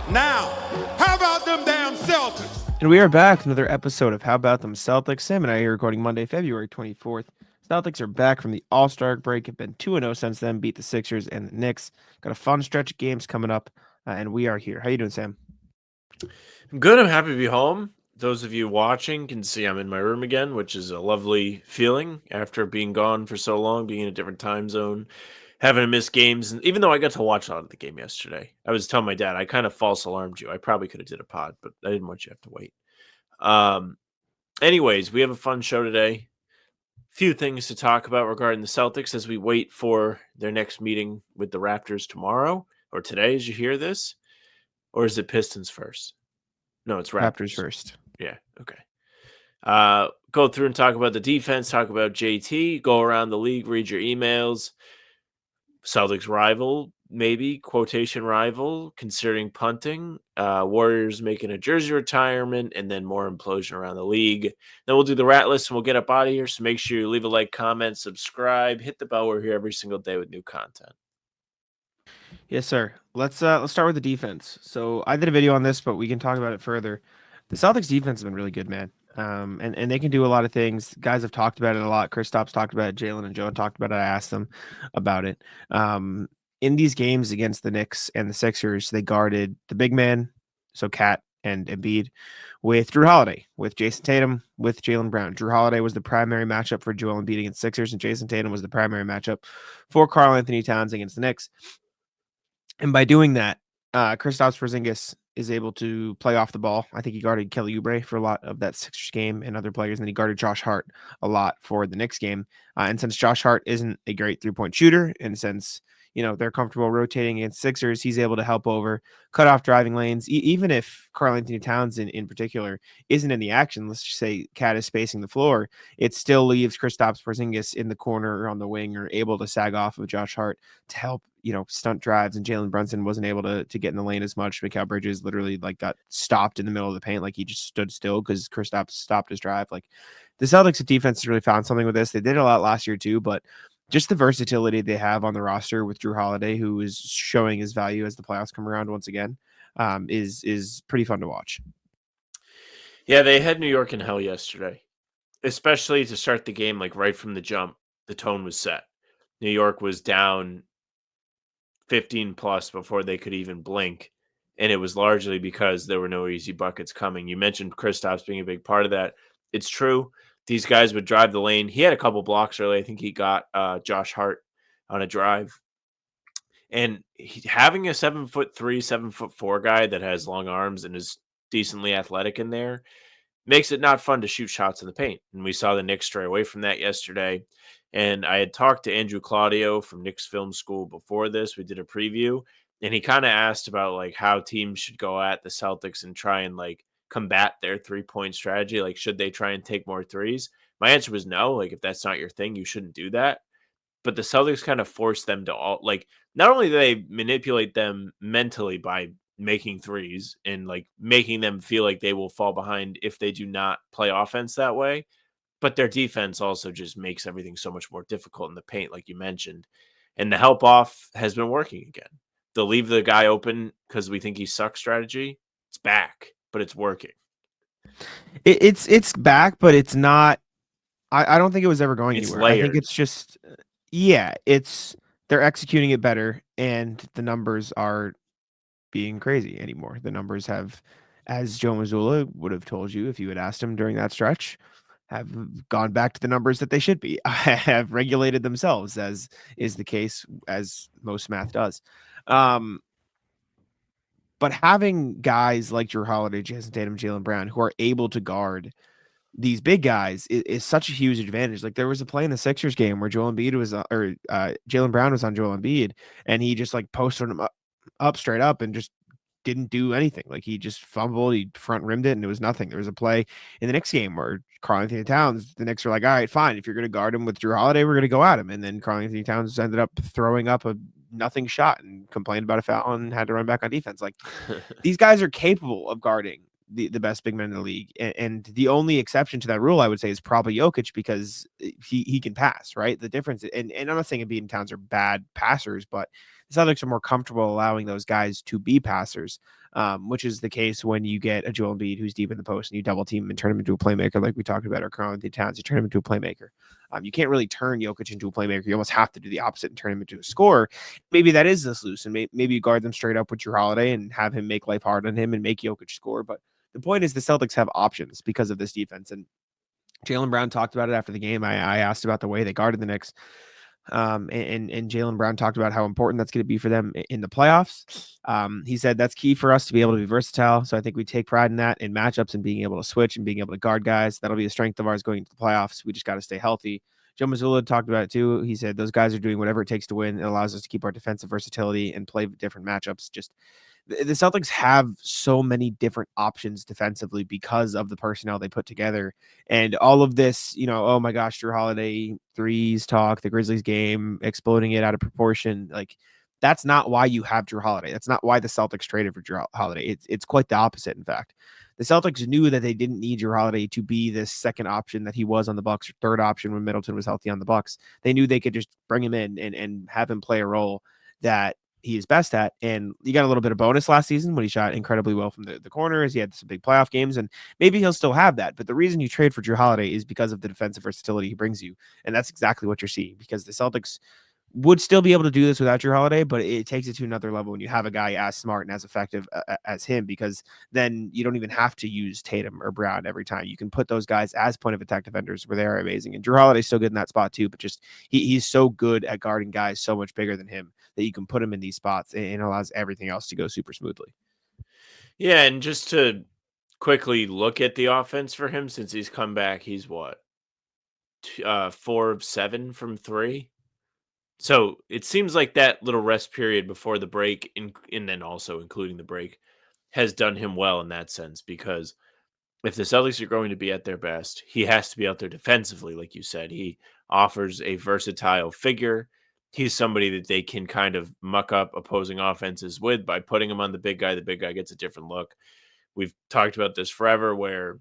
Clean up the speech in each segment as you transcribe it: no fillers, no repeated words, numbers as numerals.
Now, how about them damn Celtics? And we are back with another episode of How About Them Celtics. Sam and I are recording Monday, February 24th. Celtics are back from the All-Star break, have been 2-0 since then, beat the Sixers and the Knicks. Got a fun stretch of games coming up, and we are here. How you doing, Sam? I'm good. I'm happy to be home. Those of you watching can see I'm in my room again, which is a lovely feeling after being gone for so long, being in a different time zone, having to miss games. And even though I got to watch a lot of the game yesterday, I was telling my dad I kind of false alarmed you. I probably could have did a pod, but I didn't want you to have to wait. Anyways, we have a fun show today. Few things to talk about regarding the Celtics as we wait for their next meeting with the Raptors tomorrow or today as you hear this. Or is it Pistons first? No, it's Raptors first. Yeah, okay. Go through and talk about the defense, talk about JT, go around the league, read your emails. Celtics rival, maybe, quotation rival, considering punting. Warriors making a jersey retirement, and then more implosion around the league. Then we'll do the rat list and we'll get up out of here. So make sure you leave a like, comment, subscribe, hit the bell. We're here every single day with new content. Yes, sir. Let's start with the defense. So I did a video on this, but we can talk about it further. The Celtics defense has been really good, man. And they can do a lot of things. Guys have talked about it a lot. Kristaps talked about it. Jalen and Joe talked about it. I asked them about it. In these games against the Knicks and the Sixers, they guarded the big man, so Cat and Embiid, with Jrue Holiday, with Jayson Tatum, with Jaylen Brown. Jrue Holiday was the primary matchup for Joel Embiid against Sixers, and Jayson Tatum was the primary matchup for Karl-Anthony Towns against the Knicks. And by doing that, Kristaps Porzingis is able to play off the ball. I think he guarded Kelly Oubre for a lot of that Sixers game and other players, and then he guarded Josh Hart a lot for the Knicks game. And since Josh Hart isn't a great three-point shooter, and since they're comfortable rotating against Sixers, he's able to help over, cut off driving lanes. Even if Karl-Anthony Towns in particular isn't in the action, let's just say Cat is spacing the floor, it still leaves Kristaps Porzingis in the corner or on the wing or able to sag off of Josh Hart to help stunt drives, and Jalen Brunson wasn't able to get in the lane as much. Mikal Bridges literally got stopped in the middle of the paint, like he just stood still because Kristaps stopped his drive. Like the Celtics defense has really found something with this. They did a lot last year too, but just the versatility they have on the roster with Jrue Holiday, who is showing his value as the playoffs come around once again, is pretty fun to watch. Yeah, they had New York in hell yesterday, especially to start the game, like right from the jump. The tone was set. New York was down 15 plus before they could even blink. And it was largely because there were no easy buckets coming. You mentioned Kristaps being a big part of that. It's true. These guys would drive the lane. He had a couple blocks early. I think he got Josh Hart on a drive. And having a 7'3", 7'4" guy that has long arms and is decently athletic in there makes it not fun to shoot shots in the paint. And we saw the Knicks stray away from that yesterday. And I had talked to Andrew Claudio from Knicks Film School before this. We did a preview, and he kind of asked about like how teams should go at the Celtics and try and like combat their 3-point strategy. Like, should they try and take more threes? My answer was no. Like, if that's not your thing, you shouldn't do that. But the Celtics kind of force them to all like, not only do they manipulate them mentally by making threes and like making them feel like they will fall behind if they do not play offense that way, but their defense also just makes everything so much more difficult in the paint, like you mentioned. And the help off has been working again. They'll leave the guy open because we think he sucks strategy. It's back, but it's working. It's back, but it's not. I don't think it was ever going It's anywhere. layers. I think it's just, they're executing it better, and the numbers are being crazy anymore. The numbers have, as Joe Mazzulla would have told you if you had asked him during that stretch, have gone back to the numbers that they should be, have regulated themselves, as is the case, as most math does. But having guys like Jrue Holiday, Jayson Tatum, Jaylen Brown, who are able to guard these big guys is such a huge advantage. Like there was a play in the Sixers game where Joel Embiid was, Jaylen Brown was on Joel Embiid, and he just like posted him up straight up and just didn't do anything. Like he just fumbled, he front rimmed it, and it was nothing. There was a play in the Knicks game where Karl-Anthony Towns, the Knicks were like, all right, fine. If you're going to guard him with Jrue Holiday, we're going to go at him. And then Karl-Anthony Towns ended up throwing up a nothing shot and complained about a foul and had to run back on defense. Like these guys are capable of guarding the best big men in the league. And the only exception to that rule, I would say, is probably Jokic, because he can pass, right? The difference, and I'm not saying Embiid and Towns are bad passers, but The Celtics are more comfortable allowing those guys to be passers, which is the case when you get a Joel Embiid who's deep in the post and you double team him and turn him into a playmaker, like we talked about, or Karl-Anthony Towns, you turn him into a playmaker. You can't really turn Jokic into a playmaker. You almost have to do the opposite and turn him into a scorer. Maybe that is the solution. Maybe you guard them straight up with Jrue Holiday and have him make life hard on him and make Jokic score. But the point is the Celtics have options because of this defense. And Jaylen Brown talked about it after the game. I asked about the way they guarded the Knicks. And Jaylen Brown talked about how important that's going to be for them in the playoffs. He said that's key for us to be able to be versatile. So I think we take pride in that, in matchups and being able to switch and being able to guard guys. That'll be a strength of ours going into the playoffs. We just got to stay healthy. Joe Mazzulla talked about it too. He said those guys are doing whatever it takes to win. It allows us to keep our defensive versatility and play different matchups. Just the Celtics have so many different options defensively because of the personnel they put together. And all of this, oh my gosh, Jrue Holiday threes talk, the Grizzlies game, exploding it out of proportion. Like, that's not why you have Jrue Holiday. That's not why the Celtics traded for Jrue Holiday. It's quite the opposite, in fact. The Celtics knew that they didn't need Jrue Holiday to be this second option that he was on the Bucks, or third option when Middleton was healthy on the Bucks. They knew they could just bring him in and have him play a role that he is best at. And he got a little bit of bonus last season when he shot incredibly well from the corners. He had some big playoff games, and maybe he'll still have that. But the reason you trade for Jrue Holiday is because of the defensive versatility he brings you. And that's exactly what you're seeing, because the Celtics would still be able to do this without Jrue Holiday, but it takes it to another level when you have a guy as smart and as effective as him, because then you don't even have to use Tatum or Brown every time. You can put those guys as point of attack defenders where they are amazing. And Jrue Holiday's still good in that spot too, but just he's so good at guarding guys so much bigger than him that you can put him in these spots and it allows everything else to go super smoothly. Yeah, and just to quickly look at the offense for him since he's come back, he's what? 4 of 7 from 3. So it seems like that little rest period before the break, and then also including the break, has done him well in that sense, because if the Celtics are going to be at their best, he has to be out there defensively, like you said. He offers a versatile figure. He's somebody that they can kind of muck up opposing offenses with by putting him on the big guy. The big guy gets a different look. We've talked about this forever, where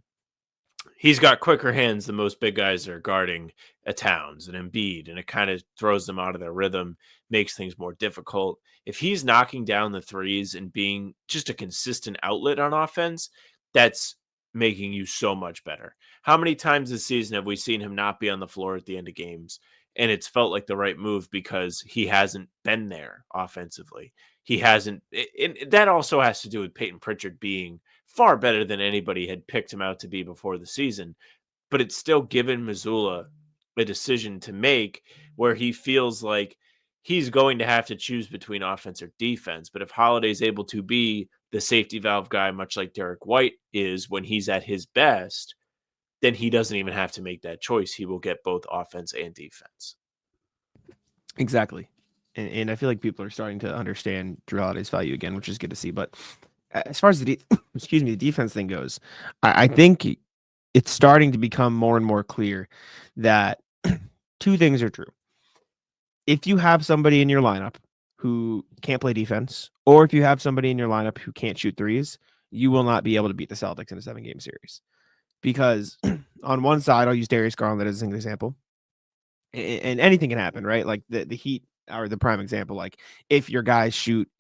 he's got quicker hands than most big guys are guarding a Towns and Embiid, and it kind of throws them out of their rhythm, makes things more difficult. If he's knocking down the threes and being just a consistent outlet on offense, that's making you so much better. How many times this season have we seen him not be on the floor at the end of games, and it's felt like the right move because he hasn't been there offensively? He hasn't, and that also has to do with Peyton Pritchard being far better than anybody had picked him out to be before the season. But it's still given Mazzulla a decision to make where he feels like he's going to have to choose between offense or defense. But if Holiday's able to be the safety valve guy, much like Derek White is when he's at his best, then he doesn't even have to make that choice. He will get both offense and defense. Exactly. And I feel like people are starting to understand Jrue Holiday's value again, which is good to see. But as far as the the defense thing goes, I think it's starting to become more and more clear that two things are true. If you have somebody in your lineup who can't play defense, or if you have somebody in your lineup who can't shoot threes, you will not be able to beat the Celtics in a 7-game series. Because on one side, I'll use Darius Garland as an example, and anything can happen, right? Like the Heat are the prime example. Like if your guys shoot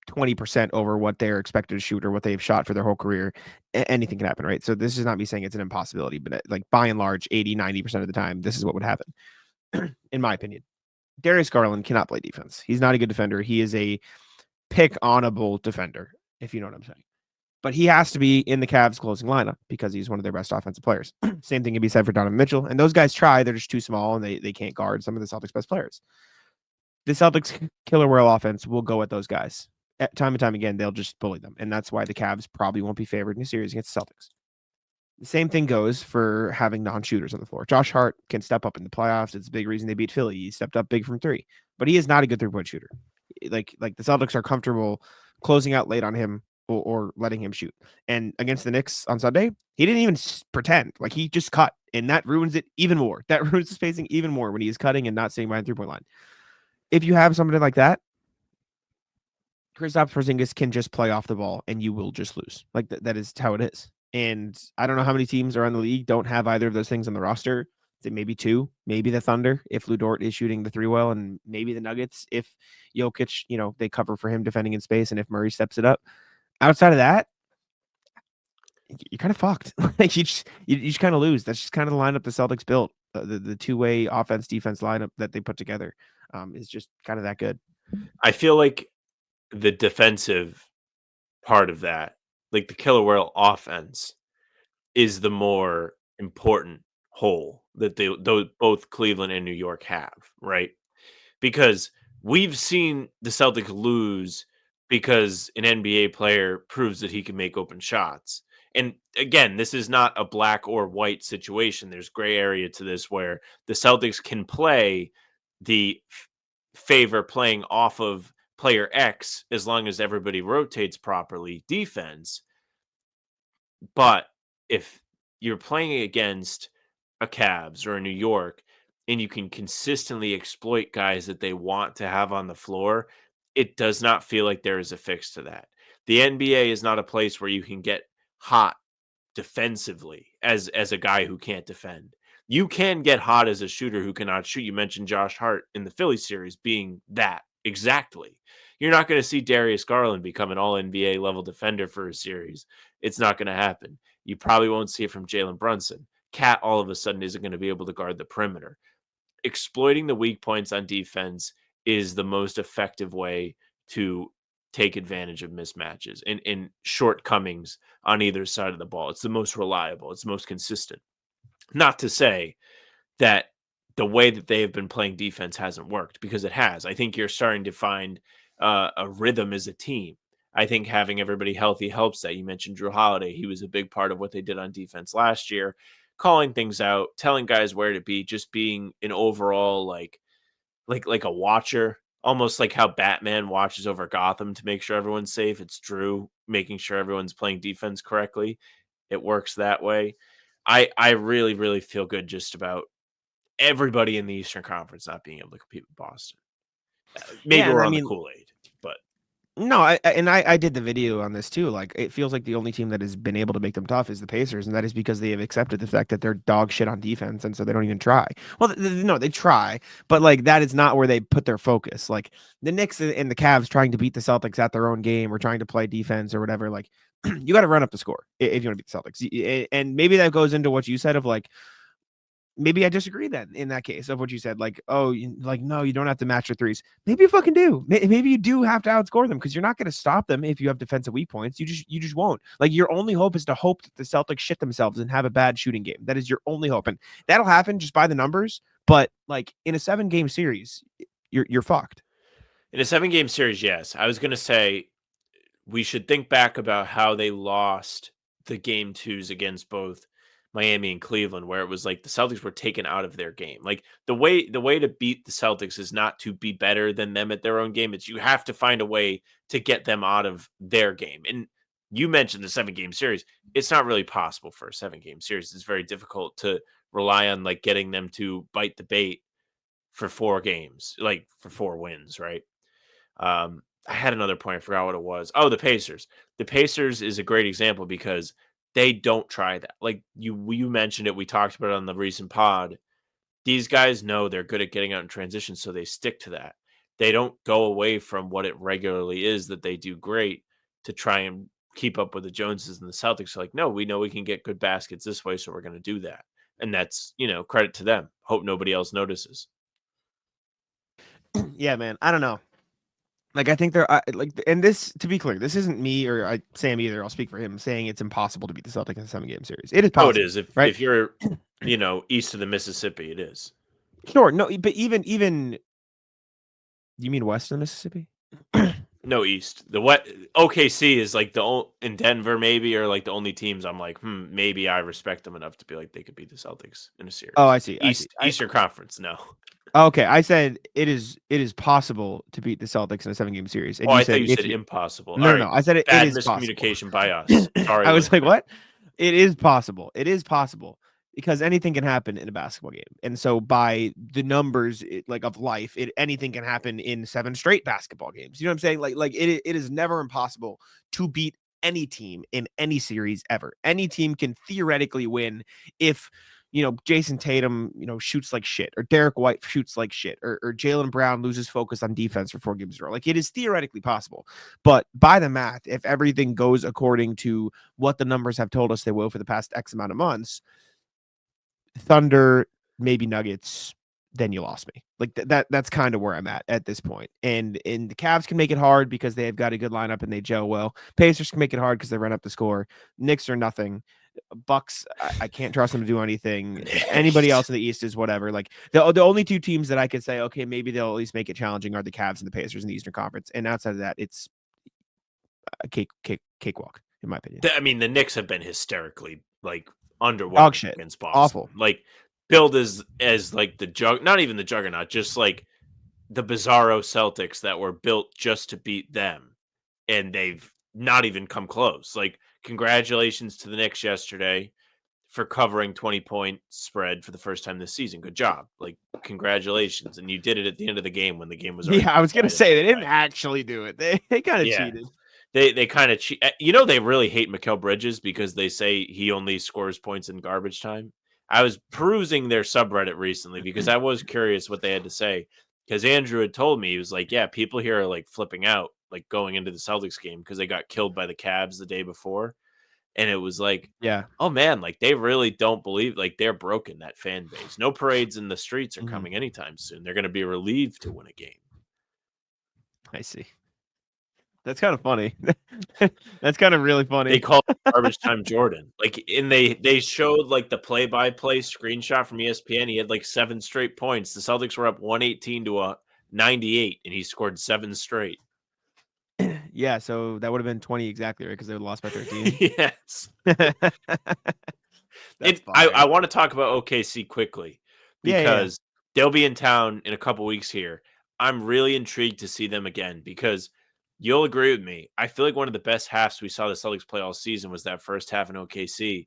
20% over what they're expected to shoot or what they've shot for their whole career, anything can happen, right? So this is not me saying it's an impossibility, but like by and large, 80-90% of the time, this is what would happen, in my opinion. Darius Garland cannot play defense. He's not a good defender. He is a pick-onable defender, if you know what I'm saying. But he has to be in the Cavs closing lineup because he's one of their best offensive players. Same thing can be said for Donovan Mitchell. And those guys try. They're just too small, and they can't guard some of the Celtics' best players. The Celtics killer whale offense will go at those guys. Time and time again, they'll just bully them. And that's why the Cavs probably won't be favored in a series against the Celtics. The same thing goes for having non-shooters on the floor. Josh Hart can step up in the playoffs. It's a big reason they beat Philly. He stepped up big from 3, but he is not a good 3-point shooter. Like the Celtics are comfortable closing out late on him or letting him shoot. And against the Knicks on Sunday, he didn't even pretend. Like he just cut, and that ruins it even more. That ruins the spacing even more when he is cutting and not staying behind the 3-point line. If you have somebody like that, Kristaps Porzingis can just play off the ball and you will just lose. Like that is how it is. And I don't know how many teams around the league don't have either of those things on the roster. maybe 2, maybe the Thunder if Lou Dort is shooting the 3 well, and maybe the Nuggets if Jokic, they cover for him defending in space, and if Murray steps it up. Outside of that, you're kind of fucked. Like you just kind of lose. That's just kind of the lineup the Celtics built. The two-way offense defense lineup that they put together is just kind of that good. I feel like the defensive part of that, like the killer whale offense, is the more important hole that both Cleveland and New York have, right? Because we've seen the Celtics lose because an NBA player proves that he can make open shots. And again, this is not a black or white situation. There's gray area to this where the Celtics can play the favor playing off of player X as long as everybody rotates properly defense. But if you're playing against a Cavs or a New York and you can consistently exploit guys that they want to have on the floor, it does not feel like there is a fix to that. The NBA is not a place where you can get hot defensively as a guy who can't defend. You can get hot as a shooter who cannot shoot. You mentioned Josh Hart in the Philly series being that exactly. You're not going to see Darius Garland become an all NBA level defender for a series. It's not going to happen. You probably won't see it from Jalen Brunson. Cat all of a sudden isn't going to be able to guard the perimeter. Exploiting the weak points on defense is the most effective way to take advantage of mismatches and shortcomings on either side of the ball. It's the most reliable. It's the most consistent. Not to say that the way that they have been playing defense hasn't worked, because it has. I think you're starting to find a rhythm as a team. I think having everybody healthy helps that. You mentioned Jrue Holiday. He was a big part of what they did on defense last year, calling things out, telling guys where to be, just being an overall like a watcher, almost like how Batman watches over Gotham to make sure everyone's safe. It's Jrue making sure everyone's playing defense correctly. It works that way. I really, really feel good just about everybody in the Eastern Conference not being able to compete with Boston. Maybe we're on the Kool-Aid, but no, I did the video on this too. Like, it feels like the only team that has been able to make them tough is the Pacers, and that is because they have accepted the fact that they're dog shit on defense, and so they don't even try. Well, no, they try, but like that is not where they put their focus. Like the Knicks and the Cavs trying to beat the Celtics at their own game or trying to play defense or whatever. Like you got to run up the score if you want to beat the Celtics, and maybe that goes into what you said of like. Maybe I disagree then in that case of what you said. Like, no, you don't have to match your threes. Maybe you fucking do. Maybe you do have to outscore them because you're not going to stop them if you have defensive weak points. You just won't. Like, your only hope is to hope that the Celtics shit themselves and have a bad shooting game. That is your only hope. And that'll happen just by the numbers. But like in a 7-game series, you're fucked. In a 7-game series, yes. I was going to say we should think back about how they lost the game 2s against both Miami and Cleveland, where it was like the Celtics were taken out of their game. Like the way to beat the Celtics is not to be better than them at their own game. It's you have to find a way to get them out of their game. And you mentioned the 7-game series. It's not really possible for a 7-game series. It's very difficult to rely on like getting them to bite the bait for 4 games, like for 4 wins, right? I had another point. I forgot what it was. Oh, the Pacers. The Pacers is a great example because they don't try that. Like you mentioned it. We talked about it on the recent pod. These guys know they're good at getting out in transition, so they stick to that. They don't go away from what it regularly is that they do great to try and keep up with the Joneses and the Celtics. Like, no, we know we can get good baskets this way, so we're going to do that. And that's, credit to them. Hope nobody else notices. Yeah, man. I don't know. Like, I think they're and this, to be clear, this isn't me or Sam either. I'll speak for him saying it's impossible to beat the Celtics in a 7-game series. It is possible. Oh, it is. If you're, east of the Mississippi, it is. Sure. No, but even you mean west of the Mississippi? No, east. The what OKC is like in Denver maybe, or like the only teams I'm like, maybe I respect them enough to be like they could beat the Celtics in a series. Oh, I see. Eastern Conference, no. Okay, I said it is possible to beat the Celtics in a 7-game series. And I thought you said impossible. No, I said it is miscommunication by us. Sorry. I was like, what? It is possible. It is possible because anything can happen in a basketball game. And so by the numbers of life, anything can happen in 7 straight basketball games. You know what I'm saying? Like it is never impossible to beat any team in any series ever. Any team can theoretically win if Jayson Tatum, shoots like shit, or Derek White shoots like shit, or Jaylen Brown loses focus on defense for 4 games in a row. Like, it is theoretically possible, but by the math, if everything goes according to what the numbers have told us they will for the past X amount of months, Thunder, maybe Nuggets, then you lost me. Like that's kind of where I'm at this point. And the Cavs can make it hard because they've got a good lineup and they gel well. Pacers can make it hard because they run up the score. Knicks are nothing. Bucks, I can't trust them to do anything. Anybody else in the East is whatever. Like the only 2 teams that I could say, okay, maybe they'll at least make it challenging are the Cavs and the Pacers in the Eastern Conference. And outside of that, it's a cakewalk, in my opinion. I mean, the Knicks have been hysterically like underwhelming Dog shit. against Boston. Awful. Like billed as like not even the juggernaut, just like the bizarro Celtics that were built just to beat them, and they've not even come close. Like, congratulations to the Knicks yesterday for covering 20-point spread for the first time this season. Good job. Like, congratulations. And you did it at the end of the game when the game was already I was going to say, they didn't right. actually do it. They kind of cheated. They kind of cheat. They really hate Mikal Bridges because they say he only scores points in garbage time. I was perusing their subreddit recently because I was curious what they had to say. Because Andrew had told me, he was like, yeah, people here are like flipping out, like going into the Celtics game because they got killed by the Cavs the day before. And it was like, yeah, oh man, like they really don't believe, like they're broken, that fan base. No parades in the streets are coming anytime soon. They're going to be relieved to win a game. I see. That's kind of funny. That's kind of really funny. They called it garbage time Jordan. Like, and they showed like the play-by-play screenshot from ESPN. He had like 7 straight points. The Celtics were up 118 to 98, and he scored 7 straight. Yeah, so that would have been 20 exactly, right? Because they would have lost by 13. Yes. I want to talk about OKC quickly because they'll be in town in a couple weeks here. I'm really intrigued to see them again because you'll agree with me. I feel like one of the best halves we saw the Celtics play all season was that first half in OKC,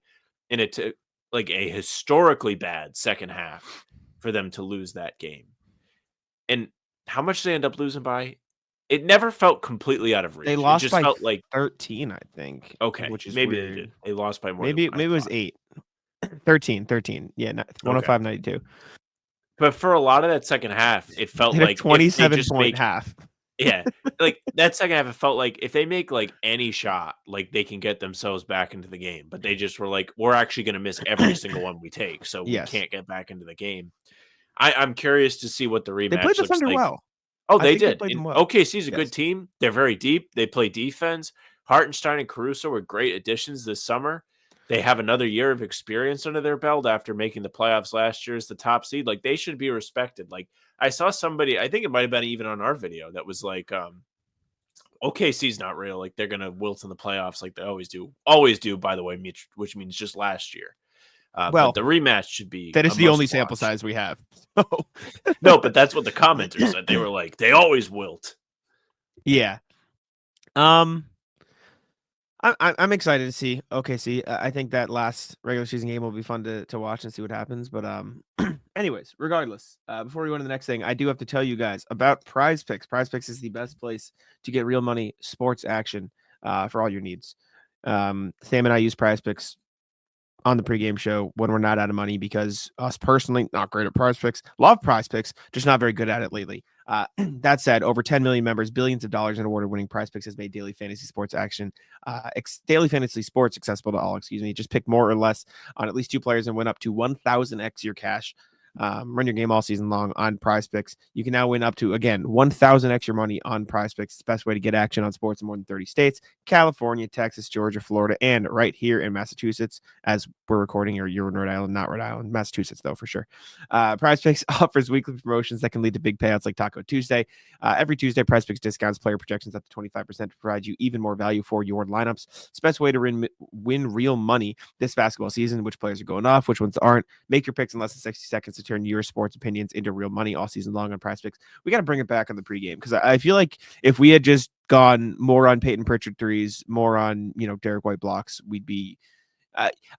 and it took like a historically bad second half for them to lose that game. And how much did they end up losing by? It never felt completely out of reach. They lost it just by felt like 13, I think. Okay, which is maybe weird. they did. They lost by more. Maybe it was 8. 13. Yeah, 105-92. But for a lot of that second half, it felt like 27-point half. Yeah, like that second half, it felt like if they make like any shot, like they can get themselves back into the game. But they just were like, we're actually going to miss every single one we take, so we can't get back into the game. I'm curious to see what the rematch. They played the looks Thunder like. well. Oh, they did. They well. OKC's a good team. They're very deep. They play defense. Hartenstein and Caruso were great additions this summer. They have another year of experience under their belt after making the playoffs last year as the top seed. Like, they should be respected. Like, I saw somebody, I think it might have been even on our video, that was like, OKC's not real. Like, they're going to wilt in the playoffs like they always do. Always do, by the way, which means just last year. Well, but the rematch should be. That is the only sample size we have. No, but that's what the commenters said. They were like, they always wilt. Yeah. I'm excited to see OKC. I think that last regular season game will be fun to watch and see what happens. But anyways, regardless, before we go to the next thing, I do have to tell you guys about PrizePicks. PrizePicks is the best place to get real money sports action for all your needs. Sam and I use PrizePicks on the pregame show when we're not out of money because us personally, not great at PrizePicks, love PrizePicks, just not very good at it lately. That said, over 10 million members, billions of dollars in award-winning PrizePicks has made daily fantasy sports action, daily fantasy sports accessible to all. Just pick more or less on at least 2 players and win up to 1,000x your cash. Run your game all season long on PrizePicks. You can now win up to, again, 1,000x your money on PrizePicks. It's the best way to get action on sports in more than 30 states, California, Texas, Georgia, Florida, and right here in Massachusetts as we're recording, or you're in Rhode Island, not Rhode Island, Massachusetts, though, for sure. PrizePicks offers weekly promotions that can lead to big payouts like Taco Tuesday. Every Tuesday, PrizePicks discounts player projections up to 25% to provide you even more value for your lineups. It's the best way to win real money this basketball season. Which players are going off, which ones aren't. Make your picks in less than 60 seconds to turn your sports opinions into real money all season long on PrizePicks. We got to bring it back on the pregame because I feel like if we had just gone more on Peyton Pritchard threes, more on Derek White blocks, we'd be.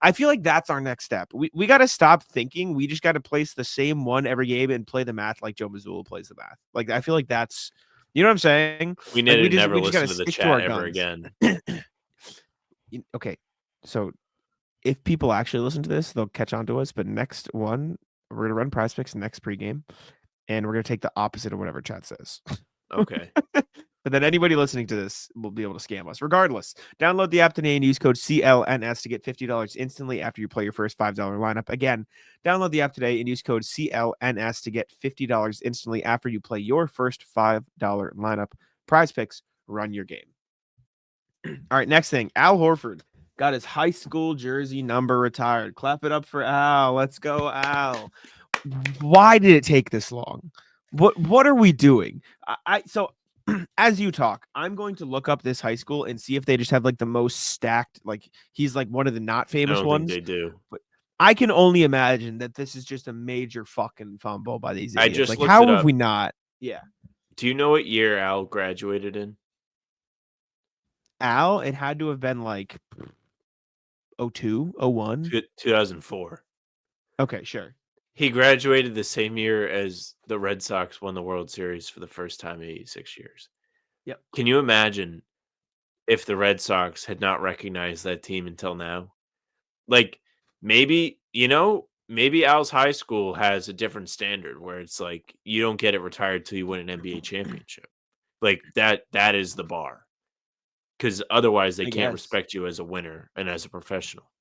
I feel like that's our next step. We got to stop thinking we just got to place the same one every game and play the math like Joe Mazzulla plays the math. Like, I feel like that's, you know what I'm saying? We need to never listen to the chat ever again. Okay, so if people actually listen to this, they'll catch on to us. But next one, we're gonna run PrizePicks next pregame, and we're gonna take the opposite of whatever chat says. Okay. But then anybody listening to this will be able to scam us. Regardless, download the app today and use code CLNS to get $50 instantly after you play your first $5 lineup. Again, download the app today and use code CLNS to get $50 instantly after you play your first $5 lineup. PrizePicks, run your game. All right, next thing. Al Horford got his high school jersey number retired. Clap it up for Al. Let's go, Al. Why did it take this long? What are we doing? So as you talk, I'm going to look up this high school and see if they just have like the most stacked, like he's like one of the not I famous don't ones. think they do. But I can only imagine that this is just a major fucking fumble by these I idiots. just Like, looked how it have up. we not? Yeah. Do you know what year Al graduated in? Al, it had to have been like 02, 01. 2004. Okay, sure. He graduated the same year as the Red Sox won the World Series for the first time in 86 years. Yep. Can you imagine if the Red Sox had not recognized that team until now? Like, maybe Al's high school has a different standard where it's like you don't get it retired till you win an NBA championship. Like that is the bar. Because otherwise they I can't guess. respect you as a winner and as a professional.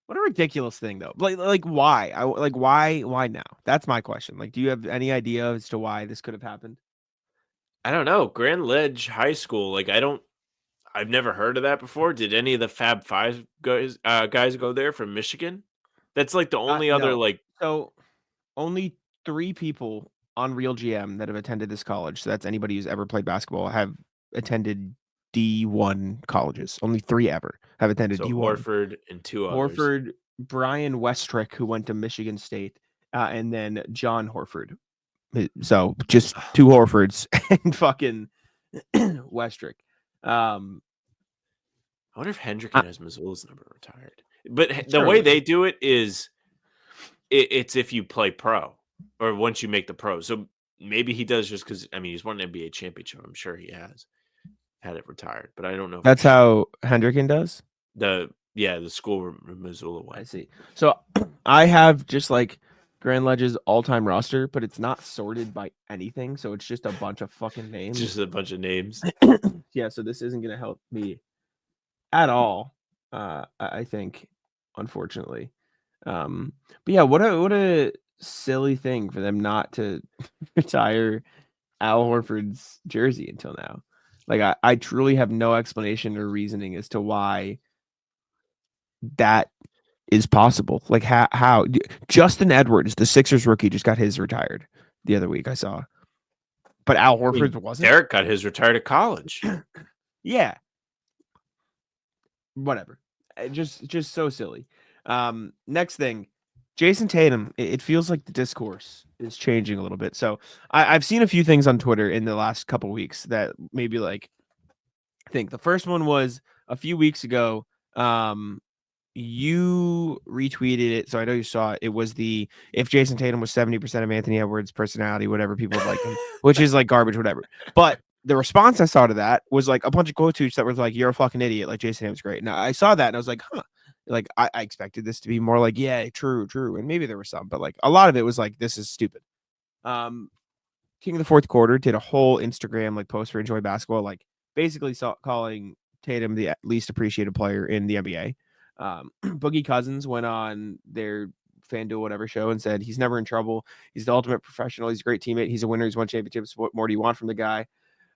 What a ridiculous thing, though. Like why? Why now? That's my question. Like, do you have any idea as to why this could have happened? I don't know. Grand Ledge High School, like I've never heard of that before. Did any of the Fab Five guys go there from Michigan? That's like the only other No. like So only 3 people on Real GM that have attended this college. So that's anybody who's ever played basketball have attended D1 colleges. Only 3 ever have attended so D1. Horford and 2 others. Horford, Brian Westrick, who went to Michigan State, and then John Horford. So just 2 Horfords and fucking Westrick. I wonder if Hendricken has Missoula's number retired. But the Sure. way they do it is it's if you play pro or once you make the pro. So maybe he does just because he's won an NBA championship. I'm sure he has had it retired, but I don't know. That's how Hendricken does? The school Missoula won. I see. So I have just like Grand Ledge's all-time roster, but it's not sorted by anything. So it's just a bunch of fucking names. Just a bunch of names. Yeah, so this isn't going to help me at all, I think, unfortunately. But yeah, what a silly thing for them not to retire Al Horford's jersey until now. Like, I truly have no explanation or reasoning as to why that is possible. Like, how Justin Edwards, the Sixers rookie, just got his retired the other week, I saw. But Al Horford's wasn't. Derek got his retired at college. Yeah. Whatever. Just so silly. Next thing, Jayson Tatum. It feels like the discourse is changing a little bit. So I've seen a few things on Twitter in the last couple weeks that maybe like I think the first one was a few weeks ago. You retweeted it, so I know you saw it. It was the if Jayson Tatum was 70% of Anthony Edwards' personality, whatever people would like him, which is like garbage, whatever. But the response I saw to that was like a bunch of quote tweets that was like, "You're a fucking idiot." Like Jayson Tatum's great. Now I saw that and I was like, huh. Like I expected this to be more like, yeah, true. And maybe there was some, but like a lot of it was like, this is stupid. King of the Fourth Quarter did a whole Instagram like post for Enjoy Basketball, like basically calling Tatum the least appreciated player in the NBA. Boogie Cousins went on their FanDuel whatever show and said he's never in trouble. He's the ultimate professional. He's a great teammate. He's a winner. He's won championships. What more do you want from the guy?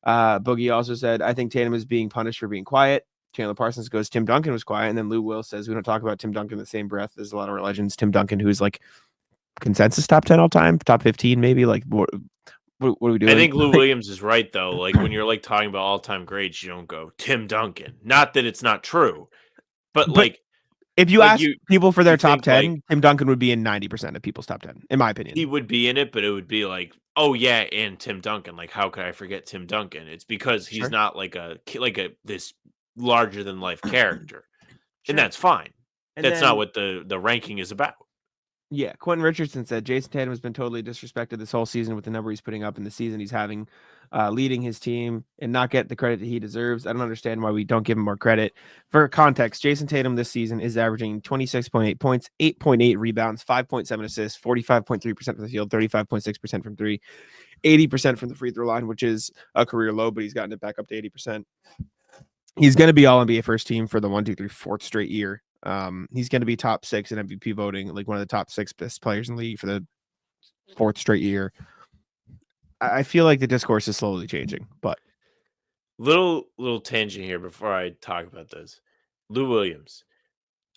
Boogie also said, I think Tatum is being punished for being quiet. Chandler Parsons goes, Tim Duncan was quiet. And then Lou Will says, we don't talk about Tim Duncan in the same breath. There's a lot of our legends. Tim Duncan, who's like consensus top 10 all time, top 15, maybe. Like, what are we doing? I think Lou Williams is right, though. Like, when you're like talking about all-time greats, you don't go Tim Duncan. Not that it's not true, but like, if you like ask people for their top 10, like, Tim Duncan would be in 90% of people's top 10, in my opinion. He would be in it, but it would be like, oh yeah, and Tim Duncan. Like, how could I forget Tim Duncan? It's because he's not like this larger than life character, and that's fine. And that's not what the ranking is about. Yeah, Quentin Richardson said Jayson Tatum has been totally disrespected this whole season with the number he's putting up in the season he's having, leading his team and not get the credit that he deserves. I don't understand why we don't give him more credit. For context, Jayson Tatum this season is averaging 26.8 points, 8.8 rebounds, 5.7 assists, 45.3% from the field, 35.6% from three, 80% from the free throw line, which is a career low, but he's gotten it back up to 80%. He's going to be all NBA first team for the 1, 2, 3, fourth straight year. He's going to be top 6 in MVP voting, like one of the top 6 best players in the league for the 4th straight year. I feel like the discourse is slowly changing, but Little tangent here before I talk about this. Lou Williams.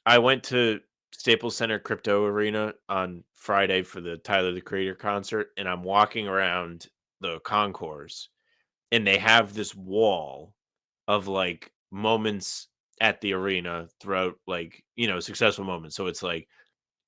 I went to Staples Center Crypto Arena on Friday for the Tyler the Creator concert, and I'm walking around the concourse, and they have this wall of like moments at the arena throughout, like, successful moments. So it's like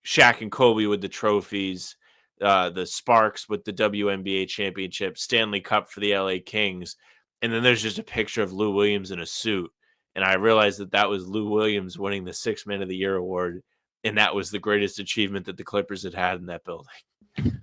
Shaq and Kobe with the trophies, the Sparks with the WNBA championship, Stanley Cup for the LA Kings, and then there's just a picture of Lou Williams in a suit. And I realized that was Lou Williams winning the Sixth Man of the Year award, and that was the greatest achievement that the Clippers had in that building.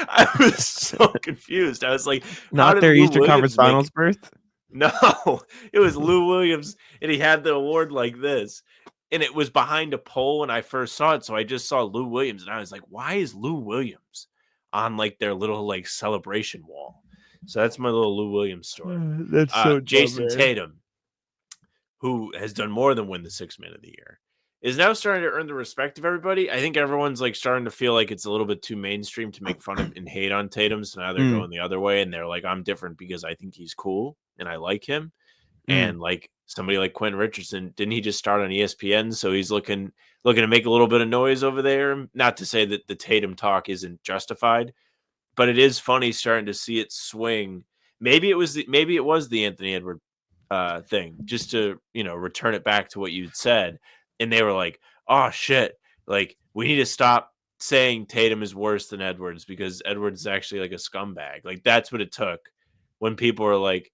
I was so confused. I was like, not their Eastern Conference Finals berth. No, it was Lou Williams, and he had the award like this. And it was behind a pole when I first saw it. So I just saw Lou Williams, and I was like, why is Lou Williams on like their little like celebration wall? So that's my little Lou Williams story. That's so Jayson Tatum, who has done more than win the Sixth Man of the Year, is now starting to earn the respect of everybody. I think everyone's like starting to feel like it's a little bit too mainstream to make fun of and hate on Tatum. So now they're going the other way, and they're like, I'm different because I think he's cool and I like him. And like somebody like Quentin Richardson, didn't he just start on ESPN? So he's looking to make a little bit of noise over there. Not to say that the Tatum talk isn't justified, but it is funny starting to see it swing. Maybe it was the Anthony Edwards thing, just to return it back to what you'd said. And they were like, oh shit, like we need to stop saying Tatum is worse than Edwards because Edwards is actually like a scumbag. Like that's what it took when people were like,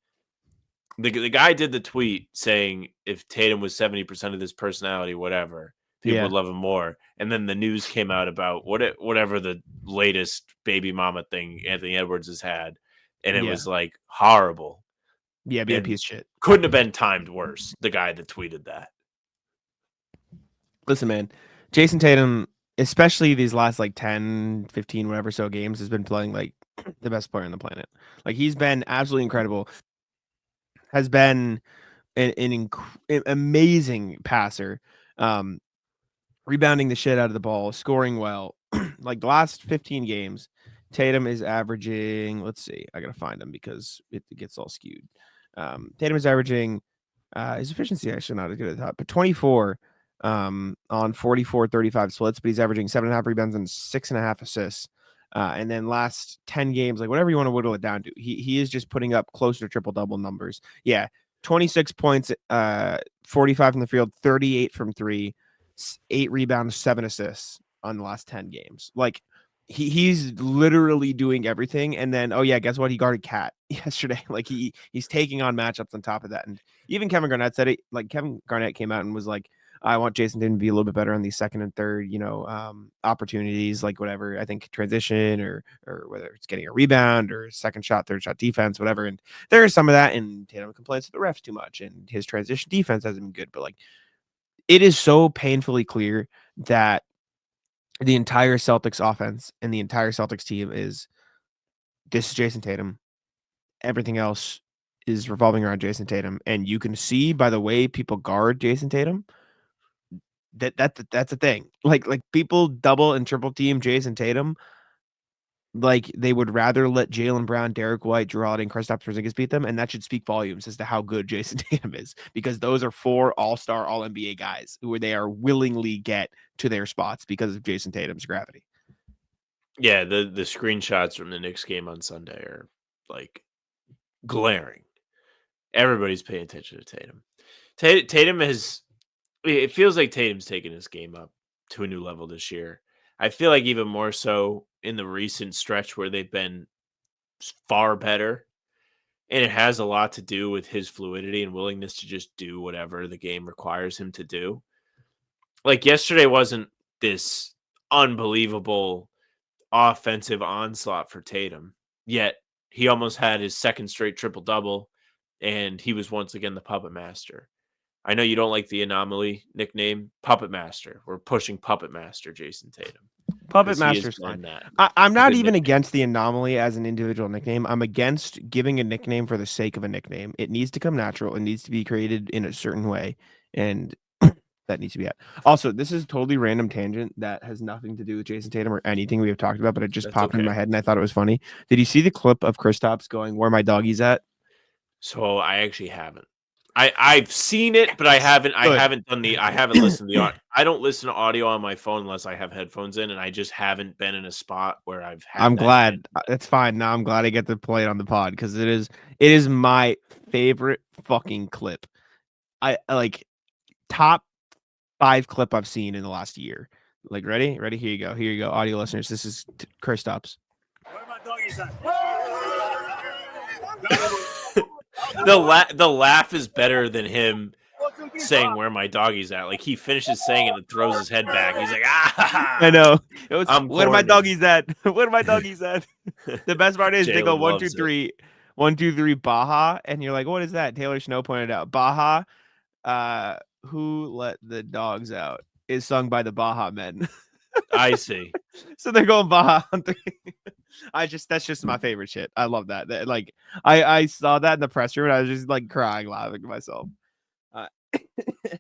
the guy did the tweet saying if Tatum was 70% of this personality, whatever, people would love him more. And then the news came out about whatever the latest baby mama thing Anthony Edwards has had. And it was like horrible. Yeah, be a piece of shit. Couldn't have been timed worse, the guy that tweeted that. Listen, man, Jayson Tatum, especially these last like 10, 15, whatever so games, has been playing like the best player on the planet. Like he's been absolutely incredible. Has been an amazing passer, rebounding the shit out of the ball, scoring well. Like the last 15 games, Tatum is averaging, let's see, I got to find him because it gets all skewed. Tatum is averaging, his efficiency actually not as good at the top, but 24 on 44-35 splits, but he's averaging 7.5 rebounds and 6.5 assists. And then last 10 games, like whatever you want to whittle it down to, he is just putting up closer to triple-double numbers. Yeah, 26 points, 45 from the field, 38 from 3, 8 rebounds, 7 assists on the last 10 games. Like he's literally doing everything. And then, oh yeah, guess what? He guarded Cat yesterday. Like he's taking on matchups on top of that. And even Kevin Garnett said it. Like Kevin Garnett came out and was like, I want Jayson Tatum to be a little bit better on these second and third, opportunities, like whatever. I think transition or whether it's getting a rebound or second shot, third shot defense, whatever. And there is some of that. And Tatum complains to the refs too much, and his transition defense hasn't been good. But like, it is so painfully clear that the entire Celtics offense and the entire Celtics team is this is Jayson Tatum. Everything else is revolving around Jayson Tatum, and you can see by the way people guard Jayson Tatum. That's a thing. Like people double and triple team Jayson Tatum. Like they would rather let Jaylen Brown, Derek White, Jrue Holiday, and Kristaps Porzingis beat them, and that should speak volumes as to how good Jayson Tatum is, because those are 4 all-star, all-NBA guys who they are willingly get to their spots because of Jayson Tatum's gravity. Yeah, the screenshots from the Knicks game on Sunday are like glaring. Everybody's paying attention to Tatum. Tatum has. It feels like Tatum's taken his game up to a new level this year. I feel like even more so in the recent stretch where they've been far better. And it has a lot to do with his fluidity and willingness to just do whatever the game requires him to do. Like yesterday wasn't this unbelievable offensive onslaught for Tatum. Yet he almost had his second straight triple-double, and he was once again the puppet master. I know you don't like the anomaly nickname, Puppet Master. We're pushing Puppet Master Jayson Tatum. Puppet 'Cause he has Master's fine. been that. I'm not Good even nickname. against the anomaly as an individual nickname. I'm against giving a nickname for the sake of a nickname. It needs to come natural. It needs to be created in a certain way, and that needs to be it. Also, this is a totally random tangent that has nothing to do with Jayson Tatum or anything we have talked about, but it just That's popped in my okay. head and I thought it was funny. Did you see the clip of Kristaps going, "Where my doggies at"? So I actually haven't. I've seen it, but I haven't done the I haven't listened to the I don't listen to audio on my phone unless I have headphones in, and I just haven't been in a spot where I've had I'm that chance glad. yet. It's fine. Now I'm glad I get to play it on the pod because it is my favorite fucking clip. I like top 5 clip I've seen in the last year. Like, ready? Ready? Here you go. Here you go, audio listeners. This is Kristaps. Where my doggies at? The laugh is better than him saying where my doggy's at. Like he finishes saying it and throws his head back. He's like, I ah, know. It was, I'm where my corny. doggies at? Where my doggies at? The best part is they go Jalen 1, 2, loves it. 3, 1, 2, 3, Baja, and you're like, what is that? Taylor Snow pointed out. Baja, who let the dogs out is sung by the Baja Men. I see. So they're going Baja on 3. That's just my favorite shit. I love that. Like I saw that in the press room and I was just like crying laughing to myself.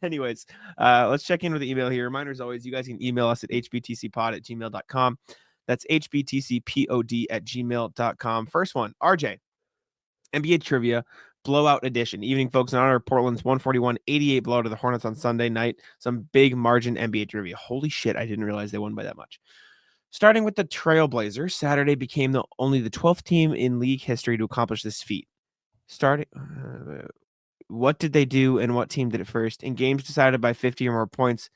Anyways, let's check in with the email here. Reminder as always, you guys can email us at hbtcpod@gmail.com. That's hbtcpod@gmail.com. First one, RJ, NBA trivia blowout edition. Evening, folks, in honor of Portland's 141-88 blowout to the Hornets on Sunday night. Some big margin NBA trivia. Holy shit, I didn't realize they won by that much. Starting with the Trailblazers, Saturday became only the 12th team in league history to accomplish this feat. What did they do and what team did it first? In games decided by 50 or more points,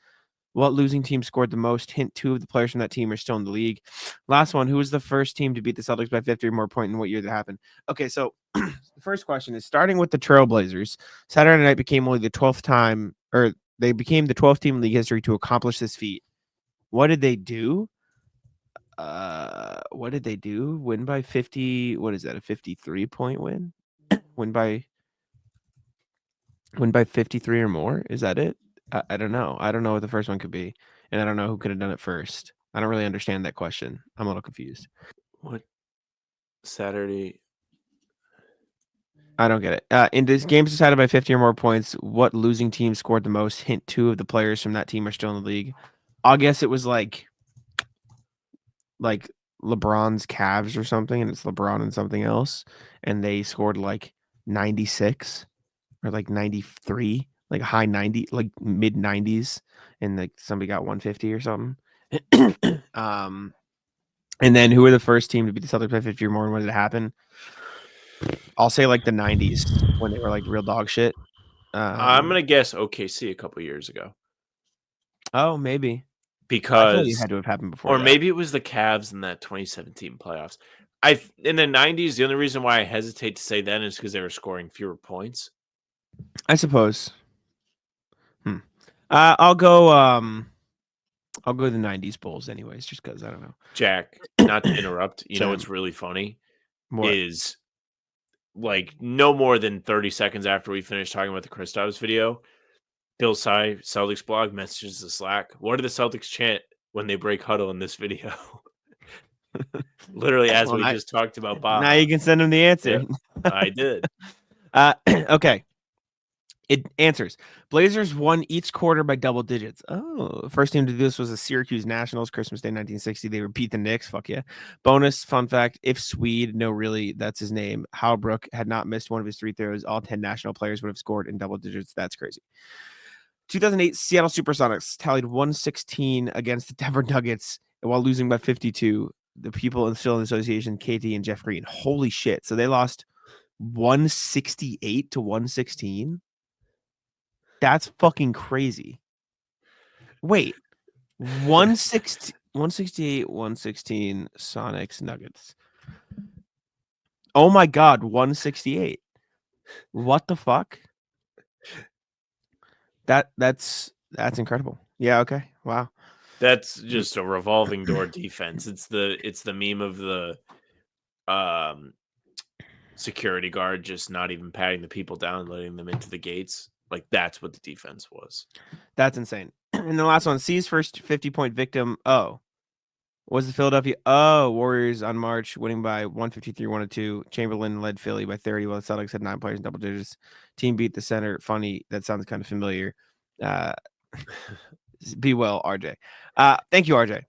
what losing team scored the most? Hint, 2 of the players from that team are still in the league. Last one, who was the first team to beat the Celtics by 50 or more points and what year that happened? Okay, so the first question is, starting with the Trailblazers, Saturday night became only the 12th time, or they became the 12th team in league history to accomplish this feat. What did they do? What did they do? Win by 50. What is that? A 53-point win? Win by 53 or more? Is that it? I don't know. I don't know what the first one could be. And I don't know who could have done it first. I don't really understand that question. I'm a little confused. What Saturday? I don't get it. In this games decided by 50 or more points, what losing team scored the most? Hint, 2 of the players from that team are still in the league. I'll guess it was like LeBron's Cavs or something, and it's LeBron and something else, and they scored like 96 or like 93, like high 90, like mid 90s, and like somebody got 150 or something. And then who were the first team to beat the Celtics by 50 or more, and when did it happen? I'll say like the 90s when they were like real dog shit. I'm gonna guess OKC a couple years ago Oh, maybe. I feel like it because, had to have happened before or that. maybe it was the Cavs in that 2017 playoffs. In the 90s, the only reason why I hesitate to say then is because they were scoring fewer points. I suppose. I'll go the 90s Bulls anyways, just because I don't know. Jack, not to interrupt, you know Sam. what's really funny What? is like no more than 30 seconds after we finished talking about the Kristaps video, Bill Sy, Celtics blog, messages the Slack. What do the Celtics chant when they break huddle in this video? Literally, as Well, we just talked about Baja. now you can send them the answer. Yep, I did. Okay. It answers. Blazers won each quarter by double digits. Oh, first team to do this was the Syracuse Nationals, Christmas Day 1960. They beat the Knicks. Fuck yeah. Bonus fun fact: if Swede, no, really, that's his name, Halbrook had not missed one of his 3 throws, all 10 national players would have scored in double digits. That's crazy. 2008 Seattle Supersonics tallied 116 against the Denver Nuggets while losing by 52. The people still in the association, KT and Jeff Green. Holy shit. So they lost 168 to 116. That's fucking crazy. Wait. 168, 116 Sonics Nuggets. Oh my god, 168. What the fuck? That's incredible. Yeah, okay. Wow. That's just a revolving door defense. It's the meme of the security guard just not even patting the people down, letting them into the gates. Like that's what the defense was. That's insane. And the last one, C's first 50-point victim. Was the Philadelphia Warriors on March, winning by 153-102. Chamberlain led Philly by 30, while the Celtics had 9 players in double digits. Team beat the center. Funny. That sounds kind of familiar. Be well, RJ. Thank you, RJ.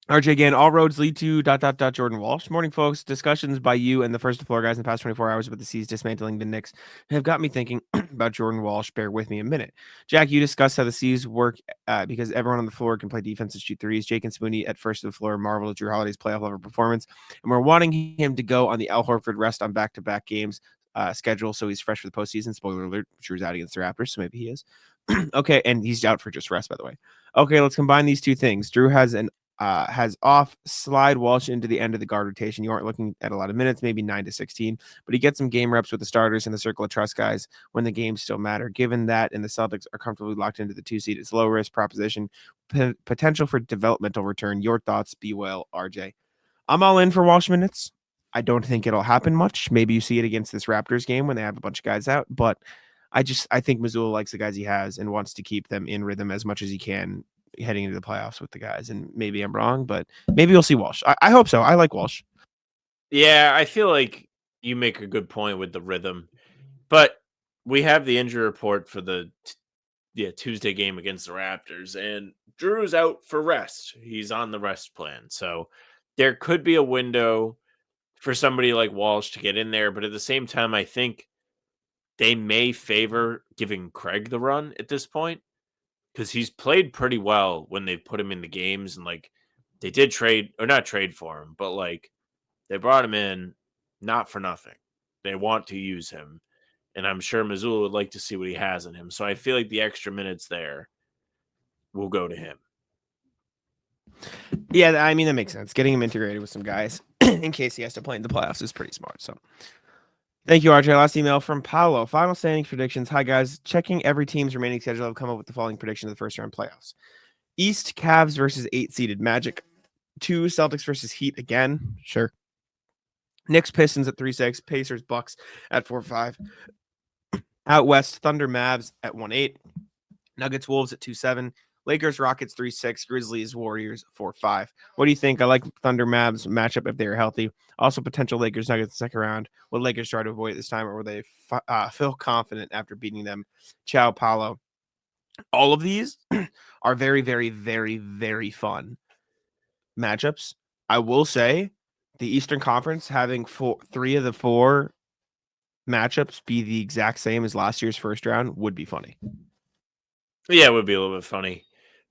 RJ again, all roads lead to ... Jordan Walsh. Morning, folks. Discussions by you and the first floor guys in the past 24 hours about the C's dismantling the Knicks have got me thinking about Jordan Walsh. Bear with me a minute. Jack, you discussed how the C's work because everyone on the floor can play defense and shoot threes. Jake and Spooney at first of the floor marveled at Jrue Holiday's playoff level performance, and we're wanting him to go on the Al Horford rest on back-to-back games schedule, so he's fresh for the postseason. Spoiler alert, Drew's out against the Raptors, so maybe he is. Okay, and he's out for just rest, by the way. Okay, let's combine these two things. Drew has off slide Walsh into the end of the guard rotation. You aren't looking at a lot of minutes, maybe 9 to 16, but he gets some game reps with the starters and the circle of trust guys when the games still matter. Given that and the Celtics are comfortably locked into the 2 seed, it's low risk proposition, potential for developmental return. Your thoughts? Be well, RJ. I'm all in for Walsh minutes. I don't think it'll happen much. Maybe you see it against this Raptors game when they have a bunch of guys out, but I think Mazzulla likes the guys he has and wants to keep them in rhythm as much as he can heading into the playoffs with the guys. And maybe I'm wrong, but maybe we'll see Walsh. I hope so. I like Walsh. Yeah, I feel like you make a good point with the rhythm, but we have the injury report for the Tuesday game against the Raptors, and Drew's out for rest. He's on the rest plan. So there could be a window for somebody like Walsh to get in there, but at the same time, I think they may favor giving Craig the run at this point because he's played pretty well when they've put him in the games, and like they did not trade for him, but like they brought him in not for nothing. They want to use him, and I'm sure Mazzulla would like to see what he has in him. So I feel like the extra minutes there will go to him. Yeah, I mean, that makes sense. Getting him integrated with some guys in case he has to play in the playoffs is pretty smart. So thank you, RJ. Last email from Paolo. Final standings predictions. Hi, guys. Checking every team's remaining schedule. I've come up with the following prediction of the first round playoffs. East, Cavs versus 8-seeded Magic. 2, Celtics versus Heat again. Sure. Knicks, Pistons at 3-6. Pacers, Bucks at 4-5. Out West, Thunder, Mavs at 1-8. Nuggets, Wolves at 2-7. Lakers, Rockets 3-6. Grizzlies, Warriors 4-5. What do you think? I like Thunder Mavs matchup if they're healthy. Also, potential Lakers Nuggets second round. Will Lakers try to avoid it this time, or will they feel confident after beating them? Ciao, Paulo. All of these are very, very, very, very fun matchups. I will say the Eastern Conference having 3 of the 4 matchups be the exact same as last year's first round would be funny. Yeah, it would be a little bit funny.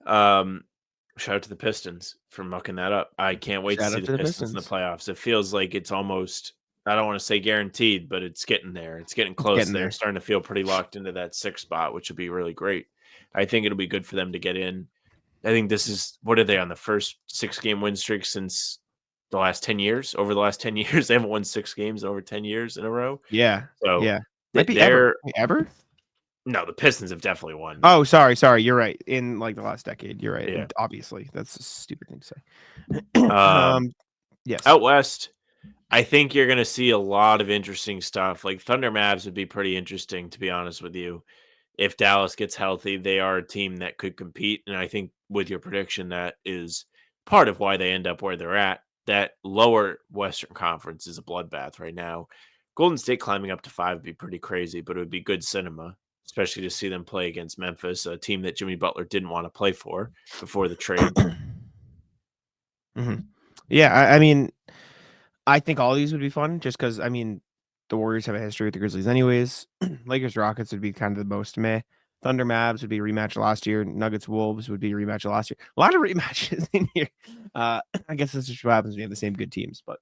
Shout out to the Pistons for mucking that up. I can't wait to see the Pistons in the playoffs. It feels like it's almost, I don't want to say guaranteed, but it's getting there. It's getting close. They're starting to feel pretty locked into that 6th spot, which would be really great. I think it'll be good for them to get in. I think this is, what are they on the first 6-game win streak since the last 10 years? Over the last 10 years, they haven't won 6 games in over 10 years in a row. Yeah. So yeah. Might be ever? No, the Pistons have definitely won. Oh, sorry. You're right. In like the last decade, you're right. Yeah. Obviously, that's a stupid thing to say. Yes. Out West, I think you're going to see a lot of interesting stuff. Like Thunder Mavs would be pretty interesting, to be honest with you. If Dallas gets healthy, they are a team that could compete. And I think with your prediction, that is part of why they end up where they're at. That lower Western Conference is a bloodbath right now. Golden State climbing up to 5 would be pretty crazy, but it would be good cinema, especially to see them play against Memphis, a team that Jimmy Butler didn't want to play for before the trade. Mm-hmm. Yeah, I mean, I think all these would be fun just because, I mean, the Warriors have a history with the Grizzlies anyways. Lakers Rockets would be kind of the most meh. Thunder Mavs would be a rematch last year. Nuggets Wolves would be a rematch last year. A lot of rematches in here. I guess this is what happens when you have the same good teams. But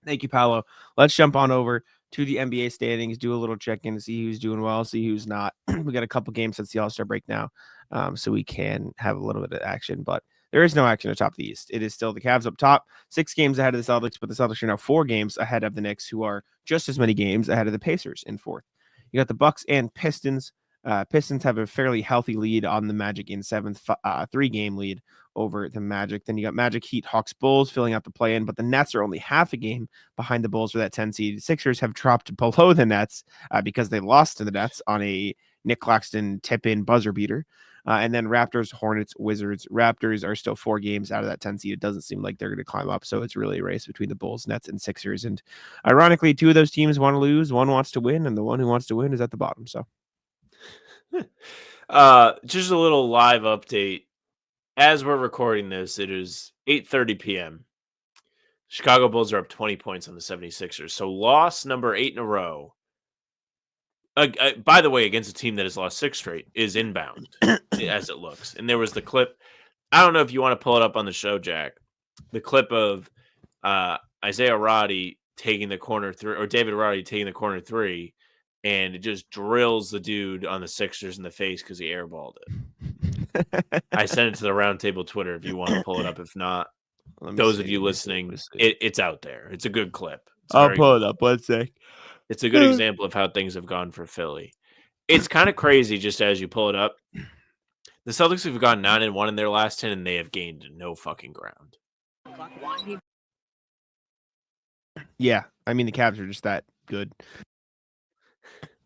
thank you, Paolo. Let's jump on over to the NBA standings, do a little check-in to see who's doing well, see who's not. We got a couple games since the All-Star break now, so we can have a little bit of action. But there is no action atop the East. It is still the Cavs up top, 6 games ahead of the Celtics, but the Celtics are now 4 games ahead of the Knicks, who are just as many games ahead of the Pacers in 4th. You got the Bucks and Pistons Pistons have a fairly healthy lead on the Magic in 7th, 3-game lead over the Magic. Then you got Magic, Heat, Hawks, Bulls filling out the play-in, but the Nets are only half a game behind the Bulls for that 10 seed. Sixers have dropped below the Nets because they lost to the Nets on a Nick Claxton tip-in buzzer beater. And then Raptors, Hornets, Wizards. Raptors are still 4 games out of that 10 seed. It doesn't seem like they're going to climb up. So it's really a race between the Bulls, Nets, and Sixers. And ironically, 2 of those teams want to lose. One wants to win, and the one who wants to win is at the bottom. So just a little live update. As we're recording this, it is 8:30 p.m. Chicago Bulls are up 20 points on the 76ers. So loss number 8 in a row. By the way, against a team that has lost 6 straight is inbound as it looks. And there was the clip. I don't know if you want to pull it up on the show, Jack. The clip of Isaiah Roddy taking the corner 3, or David Roddy taking the corner 3, and it just drills the dude on the Sixers in the face because he airballed it. I sent it to the Roundtable Twitter if you want to pull it up. If not, those of you listening, it's out there. It's a good clip. I'll pull it up. One sec. It's a good example of how things have gone for Philly. It's kind of crazy just as you pull it up. The Celtics have gone 9-1 in their last 10, and they have gained no fucking ground. Yeah, I mean, the Cavs are just that good.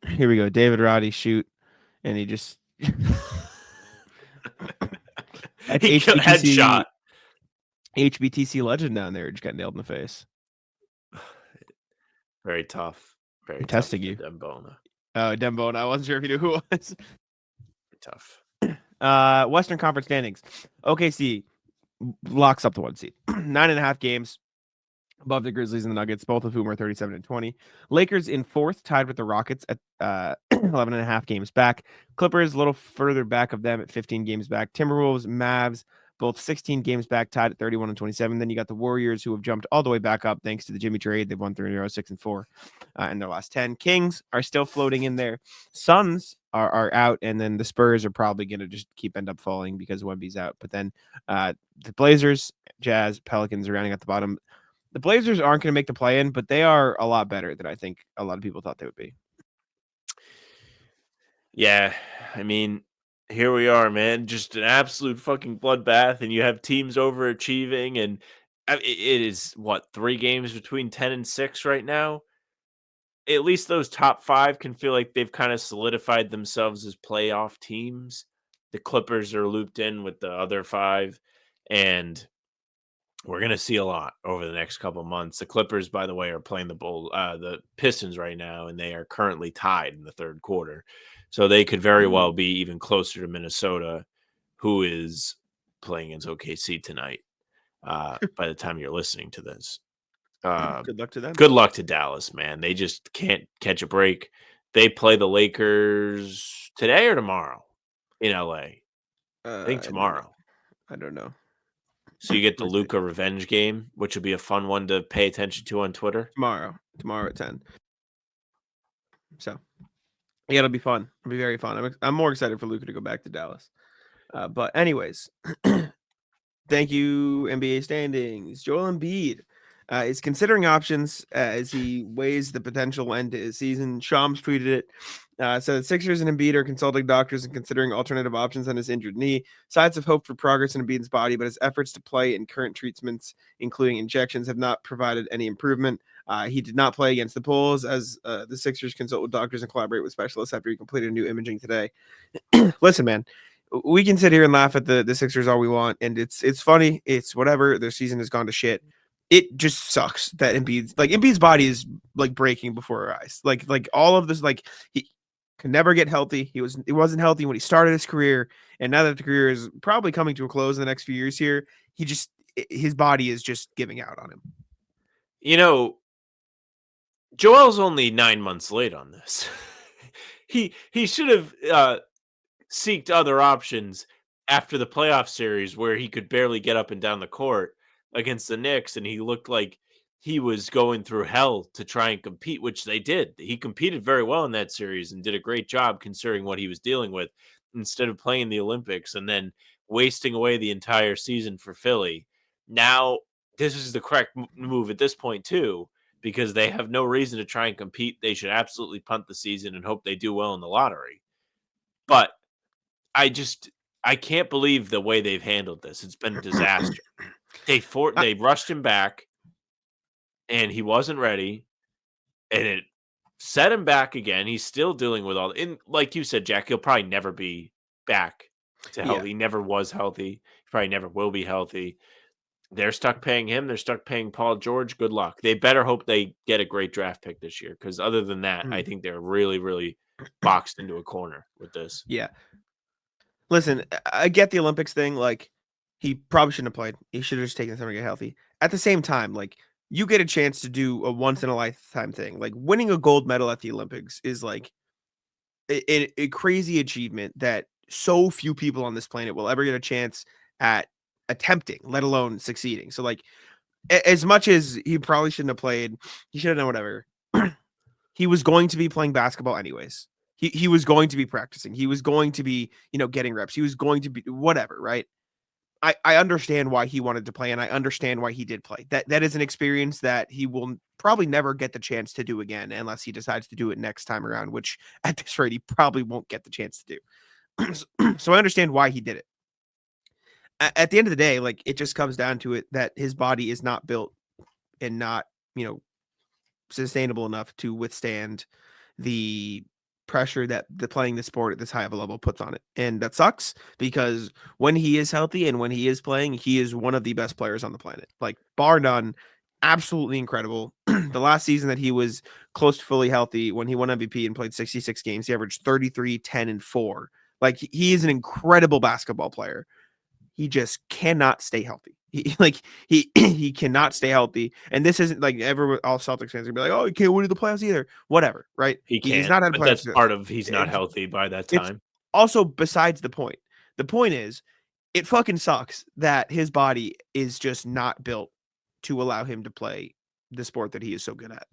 Here we go. David Roddy shoot, and he just Headshot. HBTC legend down there just got nailed in the face. Very tough. Very I'm testing you. Dembona. Dembona. I wasn't sure if you knew who it was. Tough. Western Conference standings. OKC locks up the 1 seed. 9.5 games above the Grizzlies and the Nuggets, both of whom are 37-20. Lakers in 4th, tied with the Rockets at 11.5 games back. Clippers a little further back of them at 15 games back. Timberwolves, Mavs, both 16 games back, tied at 31-27. Then you got the Warriors, who have jumped all the way back up thanks to the Jimmy trade. They've won 3 in a row, 6-4 in their last 10. Kings are still floating in there. Suns are out, and then the Spurs are probably going to just end up falling because Wemby's out. But then the Blazers, Jazz, Pelicans are rounding at the bottom. The Blazers aren't going to make the play-in, but they are a lot better than I think a lot of people thought they would be. Yeah, I mean, here we are, man. Just an absolute fucking bloodbath, and you have teams overachieving, and it is, 3 games between 10 and 6 right now? At least those top 5 can feel like they've kind of solidified themselves as playoff teams. The Clippers are looped in with the other 5, and we're going to see a lot over the next couple months. The Clippers, by the way, are playing the Pistons right now, and they are currently tied in the 3rd quarter. So they could very well be even closer to Minnesota, who is playing against OKC tonight by the time you're listening to this. Good luck to them. Good luck to Dallas, man. They just can't catch a break. They play the Lakers today or tomorrow in LA. I think tomorrow. I don't know. So you get the Luka revenge game, which would be a fun one to pay attention to on Twitter. Tomorrow at 10. So, yeah, it'll be fun. It'll be very fun. I'm more excited for Luka to go back to Dallas. But anyways, thank you, NBA standings. Joel Embiid is considering options as he weighs the potential end to his season. Shams tweeted it. So the Sixers and Embiid are consulting doctors and considering alternative options on his injured knee. Sides have hoped for progress in Embiid's body, but his efforts to play in current treatments, including injections, have not provided any improvement. He did not play against the Bulls as the Sixers consult with doctors and collaborate with specialists after he completed new imaging today. Listen, man, we can sit here and laugh at the Sixers all we want, and it's funny. It's whatever. Their season has gone to shit. It just sucks that Embiid's body is like breaking before our eyes. Like all of this, like he could never get healthy. He wasn't healthy when he started his career, and now that the career is probably coming to a close in the next few years here, his body is just giving out on him. You know, Joel's only 9 months late on this. he should have seeked other options after the playoff series where he could barely get up and down the court against the Knicks, and he looked like he was going through hell to try and compete, which they did. He competed very well in that series and did a great job considering what he was dealing with, instead of playing the Olympics and then wasting away the entire season for Philly. Now, this is the correct move at this point, too, because they have no reason to try and compete. They should absolutely punt the season and hope they do well in the lottery. But I can't believe the way they've handled this. It's been a disaster. They rushed him back, and he wasn't ready, and it set him back again. He's still dealing with and like you said, Jack, he'll probably never be back to healthy. He never was healthy. He probably never will be healthy. They're stuck paying him. They're stuck paying Paul George. Good luck. They better hope they get a great draft pick this year, because other than that, I think they're really, really boxed into a corner with this. Yeah. Listen, I get the Olympics thing. Like, he probably shouldn't have played. He should have just taken the summer to get healthy. At the same time, like, you get a chance to do a once in a lifetime thing. Like, winning a gold medal at the Olympics is like a crazy achievement that so few people on this planet will ever get a chance at attempting, let alone succeeding. So, like, as much as he probably shouldn't have played, he should have done whatever. He was going to be playing basketball anyways. He was going to be practicing. He was going to be, getting reps. He was going to be whatever, right? I understand why he wanted to play, and I understand why he did play. That is an experience that he will probably never get the chance to do again unless he decides to do it next time around, which at this rate he probably won't get the chance to do. So I understand why he did it. At the end of the day, like, it just comes down to it that his body is not built and not, sustainable enough to withstand the pressure that playing the sport at this high of a level puts on it. And that sucks, because when he is healthy and when he is playing, he is one of the best players on the planet. Like, bar none, absolutely incredible. The last season that he was close to fully healthy, when he won MVP and played 66 games, he averaged 33, 10, and 4. Like, he is an incredible basketball player. He just cannot stay healthy. He cannot stay healthy. And this isn't like all Celtics fans are gonna be like, oh, he can't win in the playoffs either. Whatever, right? He's not had but playoffs. that's part of he's not healthy by that It's time. also besides the point. The point is, it fucking sucks that his body is just not built to allow him to play the sport that he is so good at.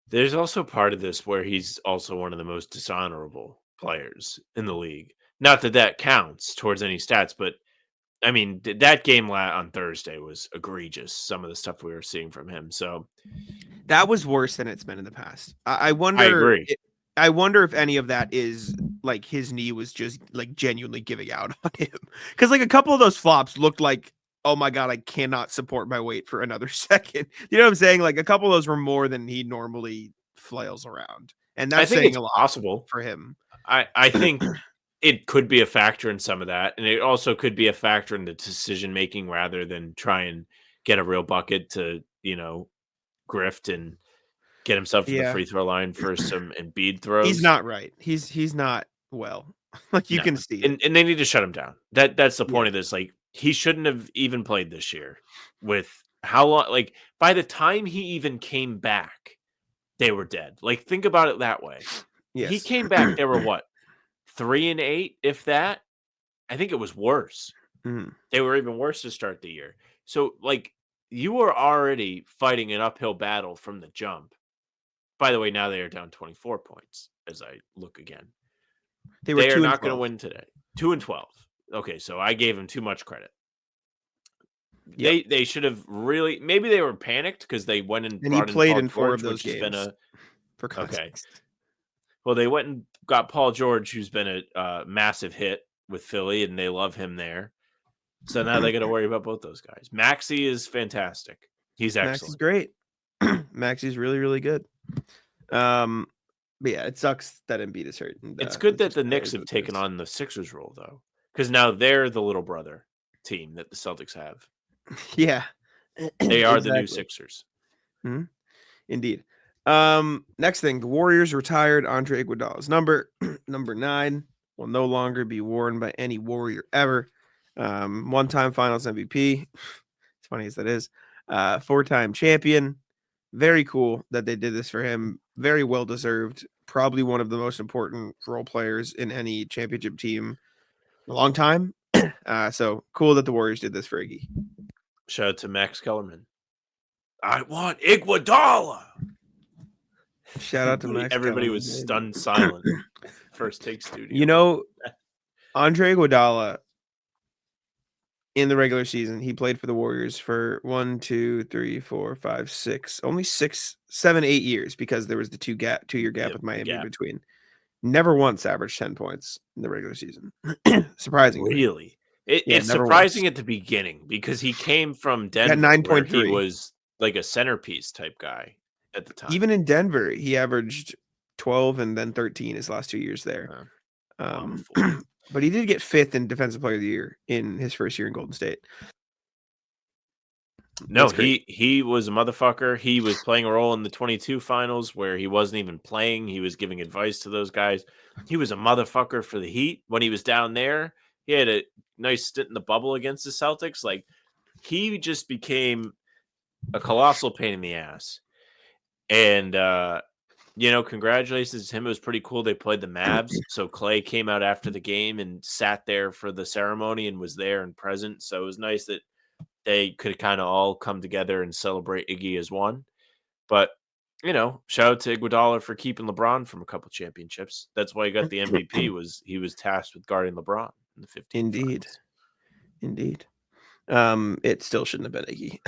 There's also part of this where he's also one of the most dishonorable players in the league. Not that that counts towards any stats, but I mean, that game on Thursday was egregious, some of the stuff we were seeing from him. So that was worse than it's been in the past. I wonder. I agree. I wonder if any of that is like his knee was just like genuinely giving out on him. Because like a couple of those flops looked like, oh my God, I cannot support my weight for another second. You know what I'm saying? Like a couple of those were more than he normally flails around. And that's saying a lot possible for him. I think it could be a factor in some of that. And it also could be a factor in the decision making rather than try and get a real bucket to, grift and get himself to the free throw line for some Embiid throws. He's not right. He's not well. Like you can see it. And they need to shut him down. That's the point of this. Like, he shouldn't have even played this year with how long, like by the time he even came back, they were dead. Like, think about it that way. Yes. He came back, they were what? 3-8, if that? I think it was worse. They were even worse to start the year. So, like, you were already fighting an uphill battle from the jump. By the way, now they are down 24 points as I look again. They are not going to win today. 2-12. Okay, so I gave them too much credit. Yep. They should have really, maybe they were panicked because they went and brought he played Paul in 4 George, of those games. Okay. Well, they went and got Paul George, who's been a massive hit with Philly, and they love him there. So now they got to worry about both those guys. Maxey is fantastic. He's excellent. Maxey's great. Maxey's really, really good. But yeah, it sucks that Embiid is hurt. And, it's good that the Knicks have taken on the Sixers role, though, because now they're the little brother team that the Celtics have. Yeah. They are the new Sixers. Mm-hmm. Indeed. Next thing, the Warriors retired Andre Iguodala's number 9 will no longer be worn by any Warrior ever. One-time Finals MVP. As funny as that is. 4-time champion. Very cool that they did this for him. Very well deserved. Probably one of the most important role players in any championship team in a long time. So cool that the Warriors did this for Iggy. Shout out to Max Kellerman. I want Iguodala. Shout out to Max. Everybody was stunned silent. First Take Studio. Andre Iguodala in the regular season, he played for the Warriors for 1, 2, 3, 4, 5, 6, only 6, 7, 8 years because there was the 2-year gap with Miami in between. Never once averaged 10 points in the regular season. Surprisingly. Really? Yeah, It's never surprising once. at the beginning because he came from Got Denver where he 9.3. was like a centerpiece type guy at the time. Even in Denver, he averaged 12 and then 13 his last 2 years there. I'm a fool. But he did get 5th in Defensive Player of the Year in his first year in Golden State. No, That's great. he was a motherfucker. He was playing a role in the 22 finals where he wasn't even playing. He was giving advice to those guys. He was a motherfucker for the Heat when he was down there. He had a nice stint in the bubble against the Celtics. Like, he just became a colossal pain in the ass. And congratulations to him. It was pretty cool. They played the Mavs. So Clay came out after the game and sat there for the ceremony and was there and present. So it was nice that they could kind of all come together and celebrate Iggy as one. But, shout out to Iguodala for keeping LeBron from a couple championships. That's why he got the MVP. He was tasked with guarding LeBron in the 15th finals. Indeed. It still shouldn't have been Iggy.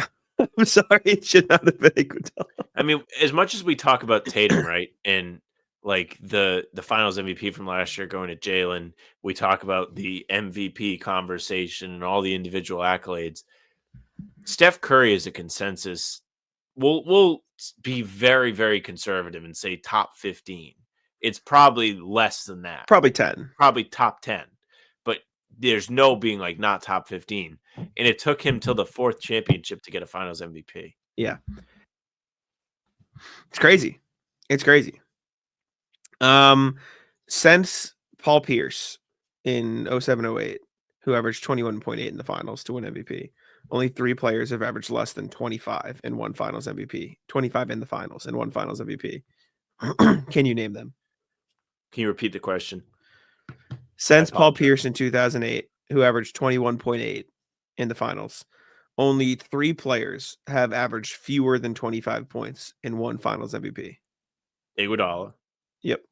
I'm sorry, it should not have been Iguodala. I mean, as much as we talk about Tatum, right, and like the Finals MVP from last year going to Jalen, we talk about the MVP conversation and all the individual accolades. Steph Curry is a consensus. We'll be very, very conservative and say top 15. It's probably less than that. Probably 10. Probably top 10. But there's no being like not top 15. And it took him till the 4th championship to get a Finals MVP. Yeah. It's crazy. Since Paul Pierce in 07-08, who averaged 21.8 in the finals to win MVP, only 3 players have averaged less than 25 and won Finals MVP. 25 in the finals and won Finals MVP. Can you name them? Can you repeat the question? Since Paul Pierce in 2008, who averaged 21.8 in the finals, only 3 players have averaged fewer than 25 points and won Finals MVP. Iguodala. Yep.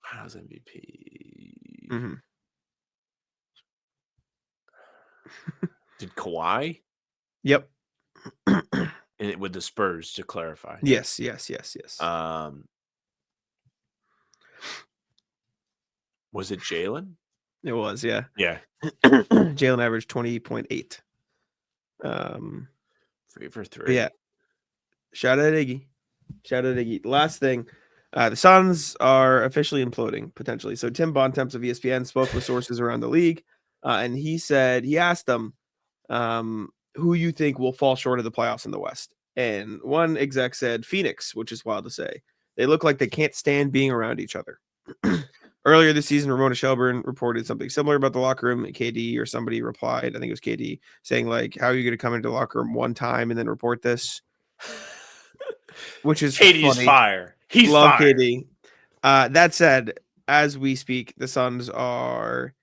Finals MVP. Mm-hmm. Did Kawhi? Yep. And with the Spurs, to clarify. Yes. Was it Jalen? It was, yeah. Yeah. Jalen averaged 20.8. 3 for 3. Yeah. Shout out Iggy. Last thing. The Suns are officially imploding, potentially. So Tim Bontemps of ESPN spoke with sources around the league, and he asked them who you think will fall short of the playoffs in the West. And one exec said Phoenix, which is wild to say. They look like they can't stand being around each other. Earlier this season, Ramona Shelburne reported something similar about the locker room. KD or somebody replied, I think it was KD, saying, like, how are you going to come into the locker room one time and then report this? Which is KD's funny. fire. He's Love fire. KD. That said, as we speak, the Suns are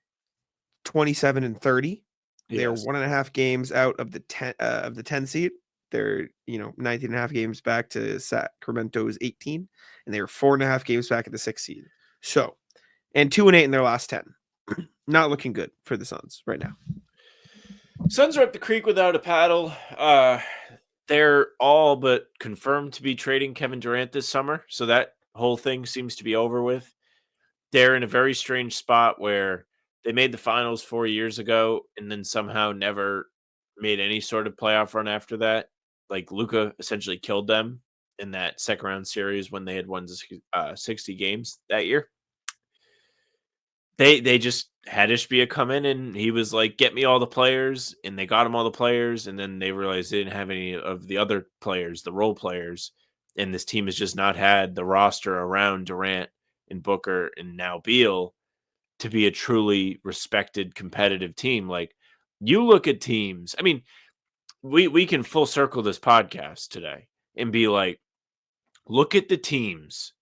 27-30. They're 1.5 games out of the 10 seed. They're 19.5 games back to Sacramento's 18, and they are 4.5 games back at the 6th seed. So, and 2-8 in their last 10. Not looking good for the Suns right now. Suns are up the creek without a paddle. They're all but confirmed to be trading Kevin Durant this summer, so that whole thing seems to be over with. They're in a very strange spot where they made the finals 4 years ago and then somehow never made any sort of playoff run after that. Like, Luka essentially killed them in that second round series when they had won 60 games that year. They just had Ishbia come in and he was like, get me all the players, and they got him all the players, and then they realized they didn't have any of the other players, the role players, and this team has just not had the roster around Durant and Booker and now Beal to be a truly respected competitive team. Like, you look at teams, I mean, we can full circle this podcast today and be like, look at the teams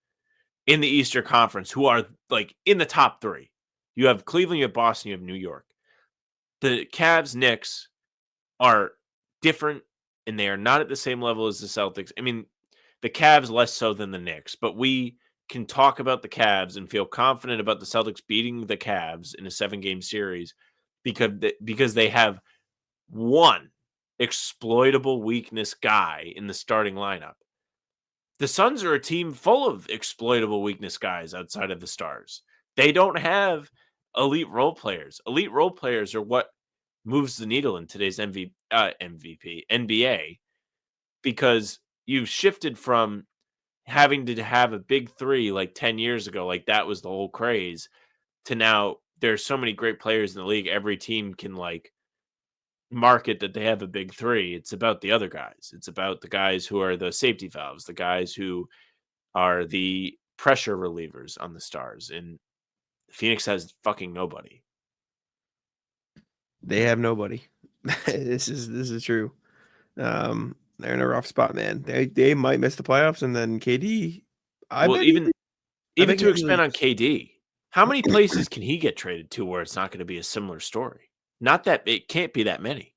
in the Eastern Conference who are like in the top 3. You have Cleveland, you have Boston, you have New York. The Cavs, Knicks are different, and they are not at the same level as the Celtics. I mean, the Cavs less so than the Knicks, but we can talk about the Cavs and feel confident about the Celtics beating the Cavs in a 7-game series because they have one exploitable weakness guy in the starting lineup. The Suns are a team full of exploitable weakness guys outside of the stars. They don't have elite role players. Elite role players are what moves the needle in today's MVP, NBA, because you've shifted from having to have a big three like 10 years ago, like that was the whole craze, to now there's so many great players in the league. Every team can like market that they have a big three. It's about the other guys. It's about the guys who are the safety valves, the guys who are the pressure relievers on the Stars. And Phoenix has fucking nobody. They have nobody. This is true. They're in a rough spot, man. They might miss the playoffs, and then KD. Even bet to he expand on leaves. KD, how many places can he get traded to where it's not going to be a similar story? Not that it can't be that many.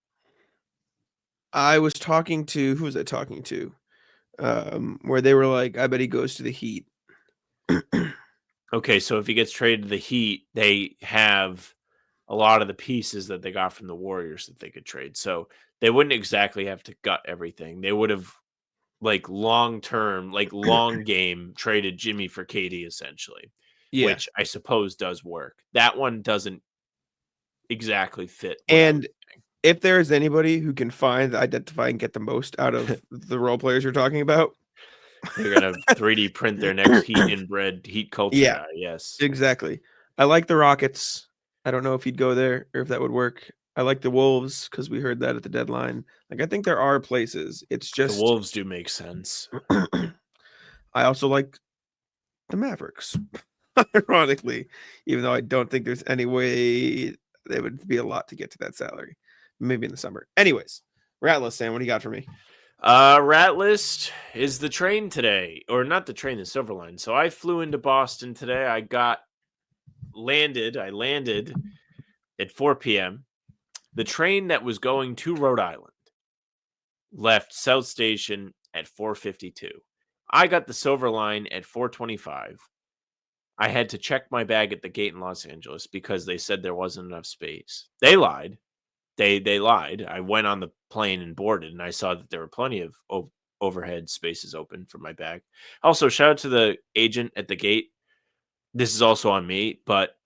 I was talking to who was I talking to? Where they were like, I bet he goes to the Heat. Okay, so if he gets traded to the Heat, they have a lot of the pieces that they got from the Warriors that they could trade. So they wouldn't exactly have to gut everything. They would have like long term, like long game traded Jimmy for KD essentially, Yeah. which I suppose does work. That one doesn't exactly fit. And if there is anybody who can find, identify, and get the most out of the role players you're talking about, they're gonna 3D print their next Heat inbred Heat culture Yeah. guy. Yes, exactly. I like the Rockets. I don't know if he'd go there or if that would work. I like the Wolves because we heard that at the deadline. Like, I think there are places. It's the just Wolves do make sense. I also like the Mavericks, ironically, even though I don't think there's any way there would be a lot to get to that salary. Maybe in the summer. Anyways, Rat List, Sam, what do you got for me? Rat List is the train today, or not the train, the Silver Line. So I flew into Boston today. I landed at 4 p.m. The train that was going to Rhode Island left South Station at 4:52. I got the Silver Line at 4:25. I had to check my bag at the gate in Los Angeles because they said there wasn't enough space. They lied. They lied. I went on the plane and boarded, and I saw that there were plenty of overhead spaces open for my bag. Also, shout out to the agent at the gate. This is also on me, but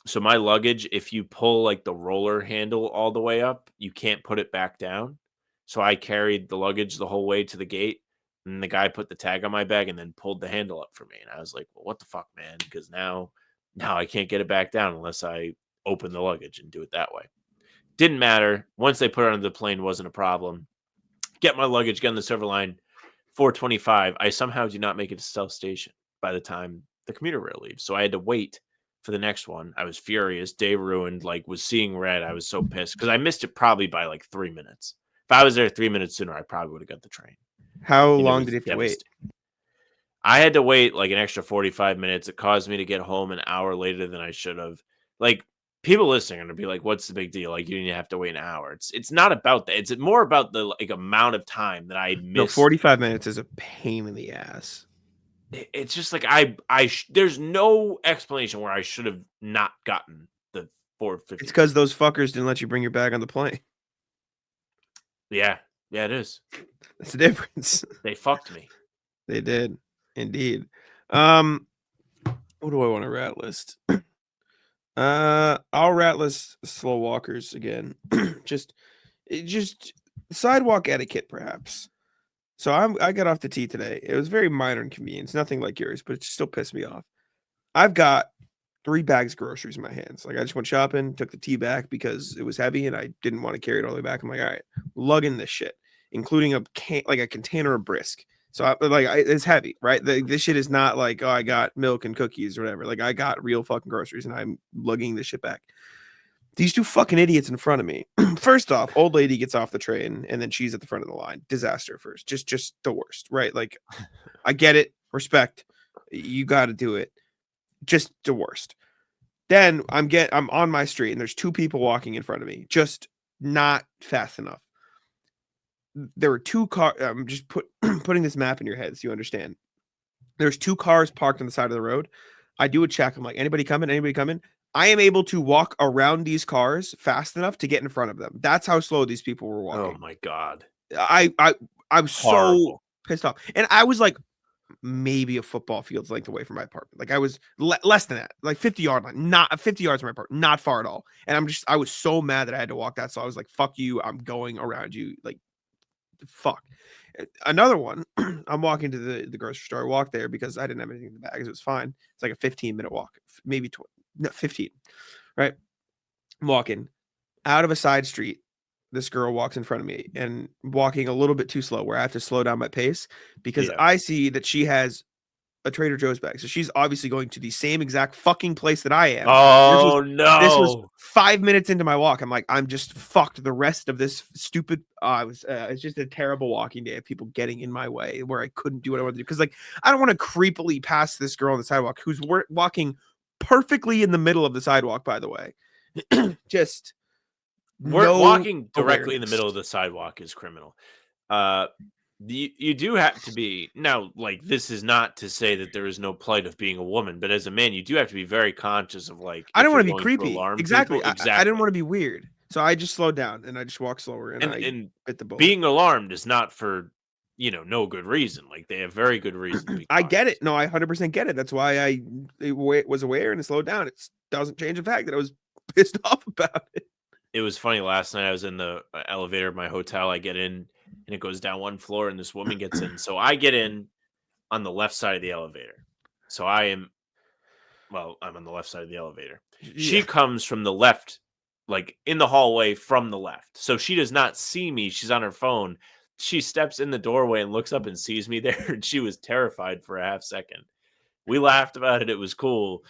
so my luggage, if you pull like the roller handle all the way up, you can't put it back down. So I carried the luggage the whole way to the gate, and the guy put the tag on my bag and then pulled the handle up for me. And I was like, well, what the fuck, man? Because now I can't get it back down unless I open the luggage and do it that way. Didn't matter. Once they put it on the plane, wasn't a problem. Get my luggage, get on the Silver Line, 4:25. I somehow do not make it to South Station by the time the commuter rail leaves. So I had to wait for the next one. I was furious. Day ruined, like was seeing red. I was so pissed because I missed it probably by like 3 minutes. If I was there 3 minutes sooner, I probably would have got the train. How And it long was did you have to wait? devastating. I had to wait like an extra 45 minutes. It caused me to get home an hour later than I should have. Like, people listening are gonna be like, "What's the big deal? Like, you didn't have to wait an hour." It's not about that. It's more about the like amount of time that I No, missed. 45 minutes is a pain in the ass. It's just like there's no explanation where I should have not gotten the 4:50. It's because those fuckers didn't let you bring your bag on the plane. Yeah, it is. That's the difference. They fucked me. They did, indeed. What do I want to rat list? I'll rat list slow walkers again. just sidewalk etiquette, perhaps. So I got off the tee today. It was very minor inconvenience, nothing like yours, but it still pissed me off. I've got 3 bags of groceries in my hands. Like, I just went shopping, took the tee back because it was heavy and I didn't want to carry it all the way back. I'm like, all right, lugging this shit, including a container of brisk. So it's heavy, right? This shit is not like, oh, I got milk and cookies or whatever. Like, I got real fucking groceries and I'm lugging this shit back. These 2 fucking idiots in front of me. First off, old lady gets off the train and then she's at the front of the line. Disaster first. Just the worst, right? Like, I get it. Respect. You got to do it. Just the worst. Then I'm on my street and there's 2 people walking in front of me. Just not fast enough. There were 2 cars. I'm just putting this map in your head so you understand. There's 2 cars parked on the side of the road. I do a check. I'm like, anybody coming? Anybody coming? I am able to walk around these cars fast enough to get in front of them. That's how slow these people were walking. Oh my god. I'm so pissed off. And I was like, maybe a football field's length away from my apartment. Like I was less than that, like 50-yard line, not 50 yards from my apartment, not far at all. And I was so mad that I had to walk that. So I was like, fuck you. I'm going around you. Like, fuck. Another one, I'm walking to the grocery store. I walked there because I didn't have anything in the bags. It was fine. It's like a 15-minute walk, maybe 20, no, 15, right? I'm walking out of a side street. This girl walks in front of me and walking a little bit too slow where I have to slow down my pace because I see that she has a Trader Joe's bag. So she's obviously going to the same exact fucking place that I am. Oh, This was no. 5 minutes into my walk. I'm like, I'm just fucked the rest of this stupid. It's just a terrible walking day of people getting in my way where I couldn't do what I wanted to do. Because like, I don't want to creepily pass this girl on the sidewalk who's walking perfectly in the middle of the sidewalk, by the way. Just Walking directly in the awareness. middle of the sidewalk is criminal. You do have to be now. Like, this is not to say that there is no plight of being a woman, but as a man, you do have to be very conscious of like. I if don't you're want to be going creepy. alarm Exactly. people. I didn't want to be weird. So I just slowed down and I just walked slower and I bit the bullet. Being alarmed is not for, no good reason. Like, they have very good reason to be I get cautious. it. No, I 100% get it. That's why I was aware and slowed down. It doesn't change the fact that I was pissed off about it. It was funny last night. I was in the elevator of my hotel. I get in and it goes down one floor and this woman gets in. So I get in on the left side of the elevator. So I'm on the left side of the elevator. She comes from the left, like in the hallway from the left. So she does not see me. She's on her phone. She steps in the doorway and looks up and sees me there. And she was terrified for a half second. We laughed about it. It was cool.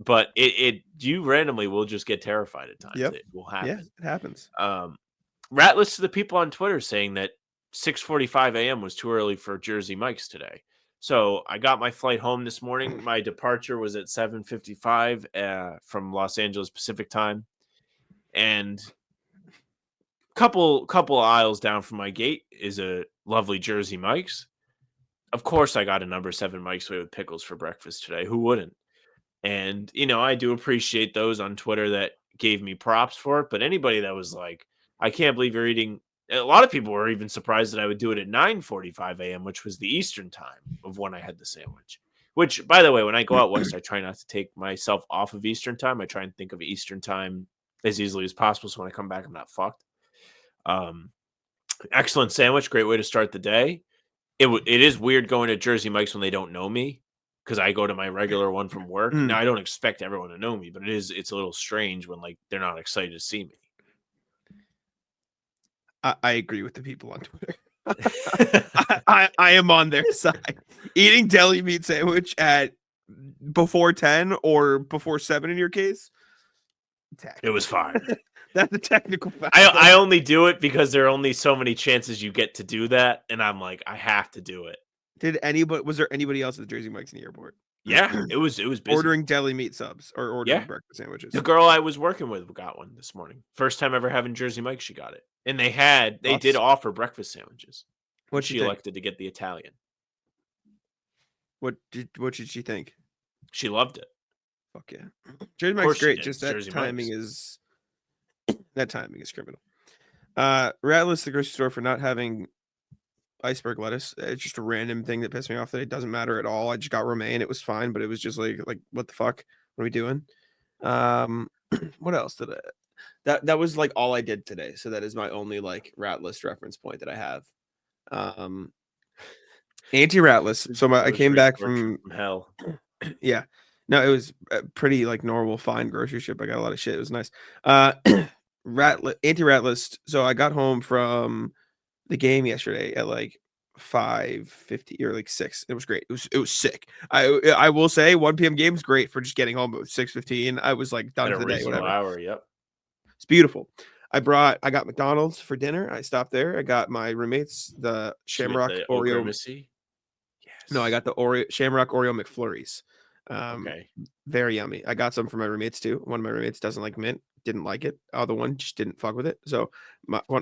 But you randomly will just get terrified at times. Yep. It will happen. Yeah, it happens. Ratless to the people on Twitter saying that 6:45 a.m. was too early for Jersey Mike's today. So I got my flight home this morning. My departure was at 7:55 from Los Angeles Pacific time, and couple aisles down from my gate is a lovely Jersey Mike's. Of course, I got a number 7 Mike's Way with pickles for breakfast today. Who wouldn't? And, I do appreciate those on Twitter that gave me props for it. But anybody that was like, I can't believe you're eating. A lot of people were even surprised that I would do it at 9:45 a.m., which was the Eastern time of when I had the sandwich. Which, by the way, when I go out west, I try not to take myself off of Eastern time. I try and think of Eastern time as easily as possible. So when I come back, I'm not fucked. Excellent sandwich. Great way to start the day. It is weird going to Jersey Mike's when they don't know me, because I go to my regular one from work. Now, I don't expect everyone to know me, but it's a little strange when like they're not excited to see me. I agree with the people on Twitter. I am on their side. Eating deli meat sandwich at before 10 or before 7 in your case. It was fine. That's a technical fact. I only do it because there are only so many chances you get to do that, and I'm like, I have to do it. Was there anybody else at the Jersey Mike's in the airport? Yeah, it was busy. Ordering deli meat subs or ordering breakfast sandwiches. The girl I was working with got one this morning. First time ever having Jersey Mike's, she got it. And they did offer breakfast sandwiches. What she elected to get the Italian. What did she think? She loved it. Fuck yeah. Jersey Mike's great. Just that timing is criminal. Ratless the grocery store for not having iceberg lettuce. It's just a random thing that pissed me off that it doesn't matter at all. I just got romaine. It was fine, but it was just like what the fuck? What are we doing? What else did that was like all I did today. So that is my only like Ratless reference point that I have. Anti-Ratless. So I came back from hell. Yeah. No, it was a pretty like normal, fine grocery trip. I got a lot of shit. It was nice. Anti-Ratless. So I got home from the game yesterday at like 5:50 or like 6. It was great. It was sick. I will say 1 p.m. game is great for just getting home at 6:15. I was like done for the day. Whatever. Hour, yep. It's beautiful. I got McDonald's for dinner. I stopped there. I got my roommates the Shamrock Oreo. Yes. No, I got the Shamrock Oreo McFlurries. Okay. Very yummy. I got some for my roommates too. One of my roommates doesn't like mint, didn't like it. Other one just didn't fuck with it. So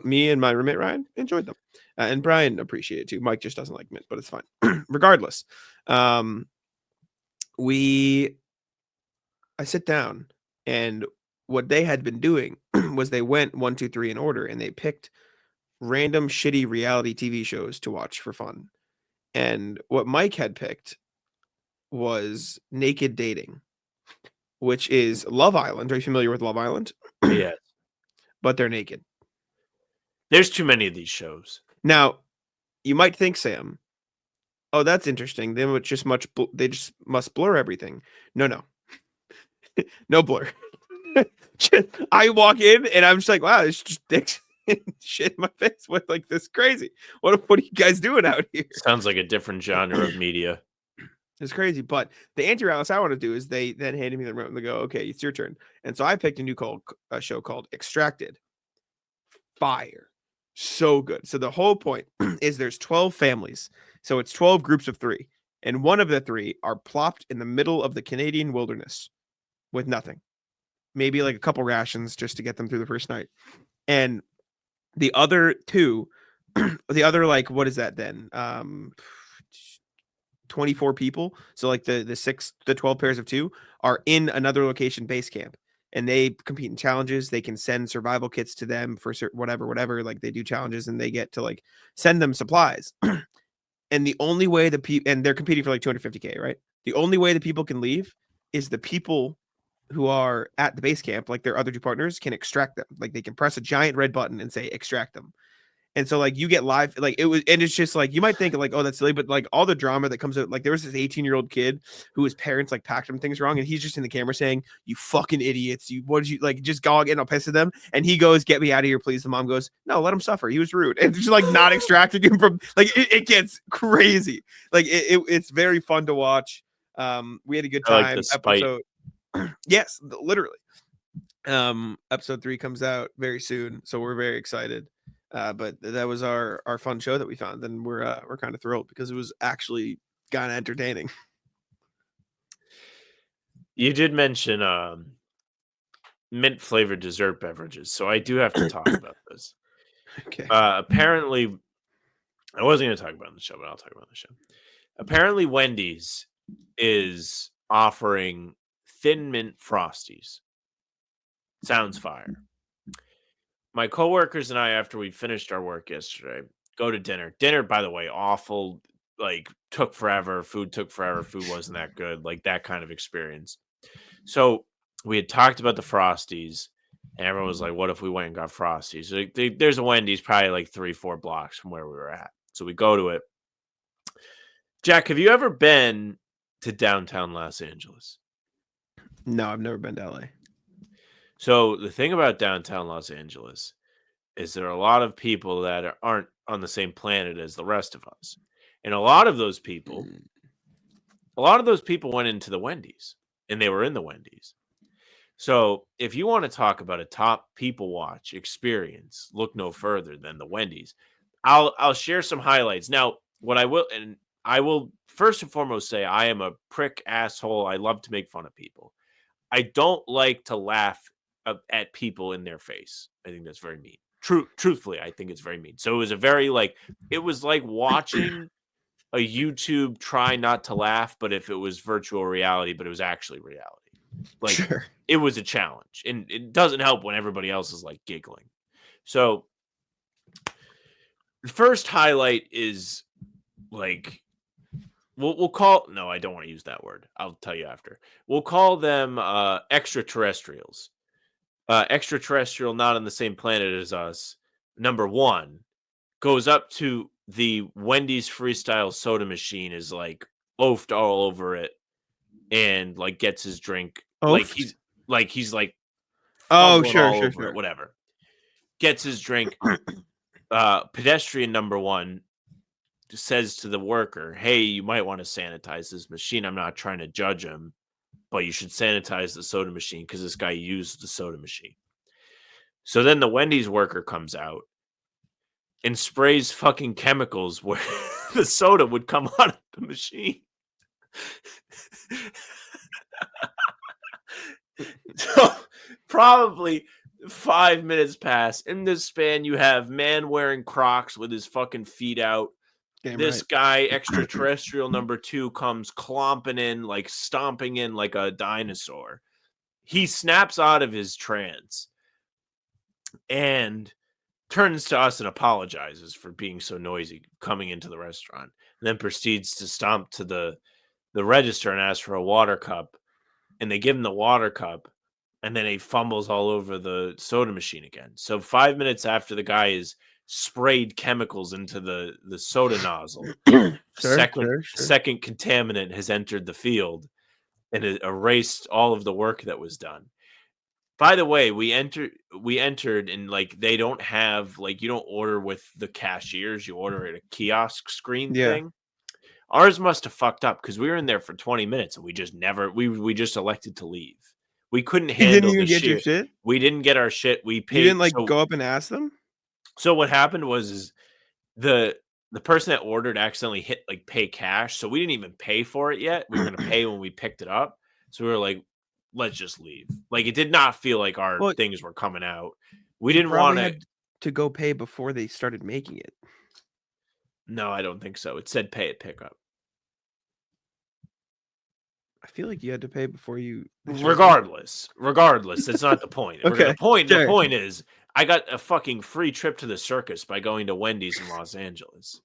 me and my roommate Ryan enjoyed them, and Brian appreciated it too. Mike just doesn't like mint, but it's fine. Regardless, I sit down, and what they had been doing was they went 1, 2, 3 in order, and they picked random shitty reality TV shows to watch for fun. And what Mike had picked was Naked Dating, which is Love Island. Are you familiar with Love Island? Yeah. But they're naked. There's too many of these shows. Now, you might think, Sam, oh, that's interesting. They just must blur everything. No. No blur. I walk in and I'm just like, wow, it's just dicks and shit in my face. What, like, this crazy? What are you guys doing out here? Sounds like a different genre of media. It's crazy. But the anti-rallies I want to do is they then handed me the remote and they go, okay, it's your turn. And so I picked a show called Extracted. Fire. So good. So the whole point is there's 12 families. So it's 12 groups of 3. And one of the 3 are plopped in the middle of the Canadian wilderness with nothing. Maybe like a couple rations just to get them through the first night. And the other 2, like, what is that then? 24 people. So like the 12 pairs of 2 are in another location base camp. And they compete in challenges. They can send survival kits to them for whatever. Like they do challenges and they get to like send them supplies. And the only way and they're competing for like 250K, right? The only way the people can leave is the people who are at the base camp, like their other 2 partners, can extract them. Like they can press a giant red button and say extract them. And so like you get live, like it's just like, you might think like, oh, that's silly, but like all the drama that comes out, like there was this 18-year-old kid who his parents like packed him things wrong. And he's just in the camera saying, you fucking idiots. What did you like, just go getting all pissed at them. And he goes, get me out of here, please. The mom goes, no, let him suffer. He was rude. And just like not extracting him from like, it gets crazy. Like it's very fun to watch. We had a good time. I like the spite. Yes, literally. Episode 3 comes out very soon. So we're very excited. But that was our fun show that we found, and we're kind of thrilled because it was actually kind of entertaining. You did mention mint flavored dessert beverages, so I do have to talk about this. Okay. Apparently, I wasn't going to talk about it on the show, but I'll talk about it on the show. Apparently, Wendy's is offering Thin Mint Frosties. Sounds fire. My coworkers and I, after we finished our work yesterday, go to dinner. Dinner, by the way, awful. Like, took forever. Food took forever. Food wasn't that good. Like, that kind of experience. So we had talked about the Frosties, and everyone was like, what if we went and got Frosties? Like, there's a Wendy's probably like 3-4 blocks from where we were at. So we go to it. Jack, have you ever been to downtown Los Angeles? No, I've never been to LA. So the thing about downtown Los Angeles is there are a lot of people that aren't on the same planet as the rest of us. And a lot of those people went into the Wendy's, and they were in the Wendy's. So if you want to talk about a top people watch experience, look no further than the Wendy's. I'll share some highlights. Now, I will first and foremost say I am a prick asshole. I love to make fun of people. I don't like to laugh at people in their face. I think that's very mean. Truthfully, I think it's very mean. So it was like watching a YouTube try not to laugh, but if it was virtual reality, but it was actually reality. Like, sure. It was a challenge, and it doesn't help when everybody else is like giggling. So the first highlight is like, we'll call, no, I don't want to use that word. I'll tell you after. We'll call them extraterrestrials. Extraterrestrial, not on the same planet as us. Number 1 goes up to the Wendy's freestyle soda machine, is like oafed all over it, and like gets his drink. Oafed? He's like, oh, sure. It, whatever. Gets his drink. Pedestrian number 1 says to the worker, hey, you might want to sanitize this machine. I'm not trying to judge him, but you should sanitize the soda machine because this guy used the soda machine. So then the Wendy's worker comes out and sprays fucking chemicals where the soda would come out of the machine. So probably 5 minutes pass. In this span, you have man wearing Crocs with his fucking feet out. This guy, extraterrestrial number 2, comes clomping in, like stomping in like a dinosaur. He snaps out of his trance and turns to us and apologizes for being so noisy coming into the restaurant, and then proceeds to stomp to the register and ask for a water cup, and they give him the water cup, and then he fumbles all over the soda machine again. So 5 minutes after the guy is sprayed chemicals into the soda nozzle, second contaminant has entered the field and it erased all of the work that was done. By the way, we entered and like they don't have like you don't order with the cashiers, you order at a kiosk screen thing. Ours must have fucked up because we were in there for 20 minutes and we just elected to leave. We couldn't handle didn't even the get your shit. shit? We didn't get our shit. We paid. You didn't like go up and ask them? So what happened was the person that ordered accidentally hit like pay cash. So we didn't even pay for it yet. We were going to pay when we picked it up. So we were like, let's just leave. Like it did not feel like our things were coming out. We didn't want to go pay before they started making it. No, I don't think so. It said pay at pickup. I feel like you had to pay before you. Regardless, that's not the point. Okay, the point is, I got a fucking free trip to the circus by going to Wendy's in Los Angeles.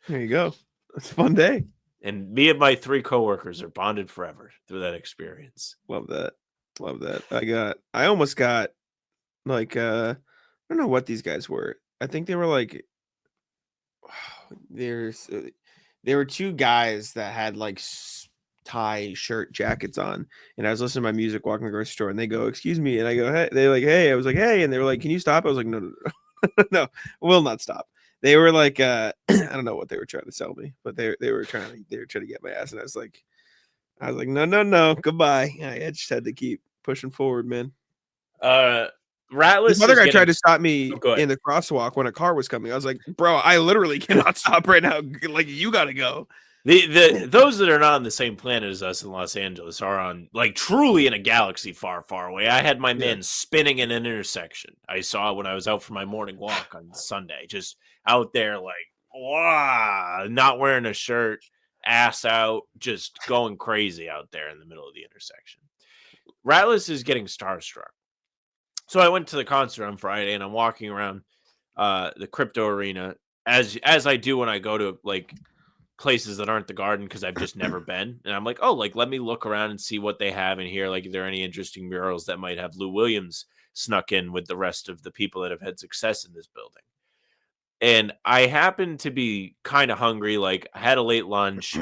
There you go. It's a fun day. And me and my 3 coworkers are bonded forever through that experience. Love that. I almost got like I don't know what these guys were. I think they were like there were 2 guys that had like tie shirt jackets on, and I was listening to my music walking to the grocery store, and they go, "Excuse me," and I go, "Hey," they're like, "Hey," I was like, "Hey," and they were like, "Can you stop?" I was like, "No, no, will not stop." They were like, I don't know what they were trying to sell me, but they were trying to get my ass, and I was like, no, goodbye. I just had to keep pushing forward, man. Ratless. This other guy tried to stop me in the Oh, crosswalk when a car was coming. I was like, bro, I literally cannot stop right now. Like, you gotta go. Those that are not on the same planet as us in Los Angeles are on like truly in a galaxy far, far away. I had my man spinning in an intersection. I saw when I was out for my morning walk on Sunday, just out there like, wow, not wearing a shirt, ass out, just going crazy out there in the middle of the intersection. Ratless is getting starstruck. So I went to the concert on Friday and I'm walking around the crypto arena as I do when I go to like places that aren't the Garden because I've just never been. And I'm like, oh, like let me look around and see what they have in here. Like, if there are any interesting murals that might have Lou Williams snuck in with the rest of the people that have had success in this building. And I happened to be kind of hungry. Like, I had a late lunch,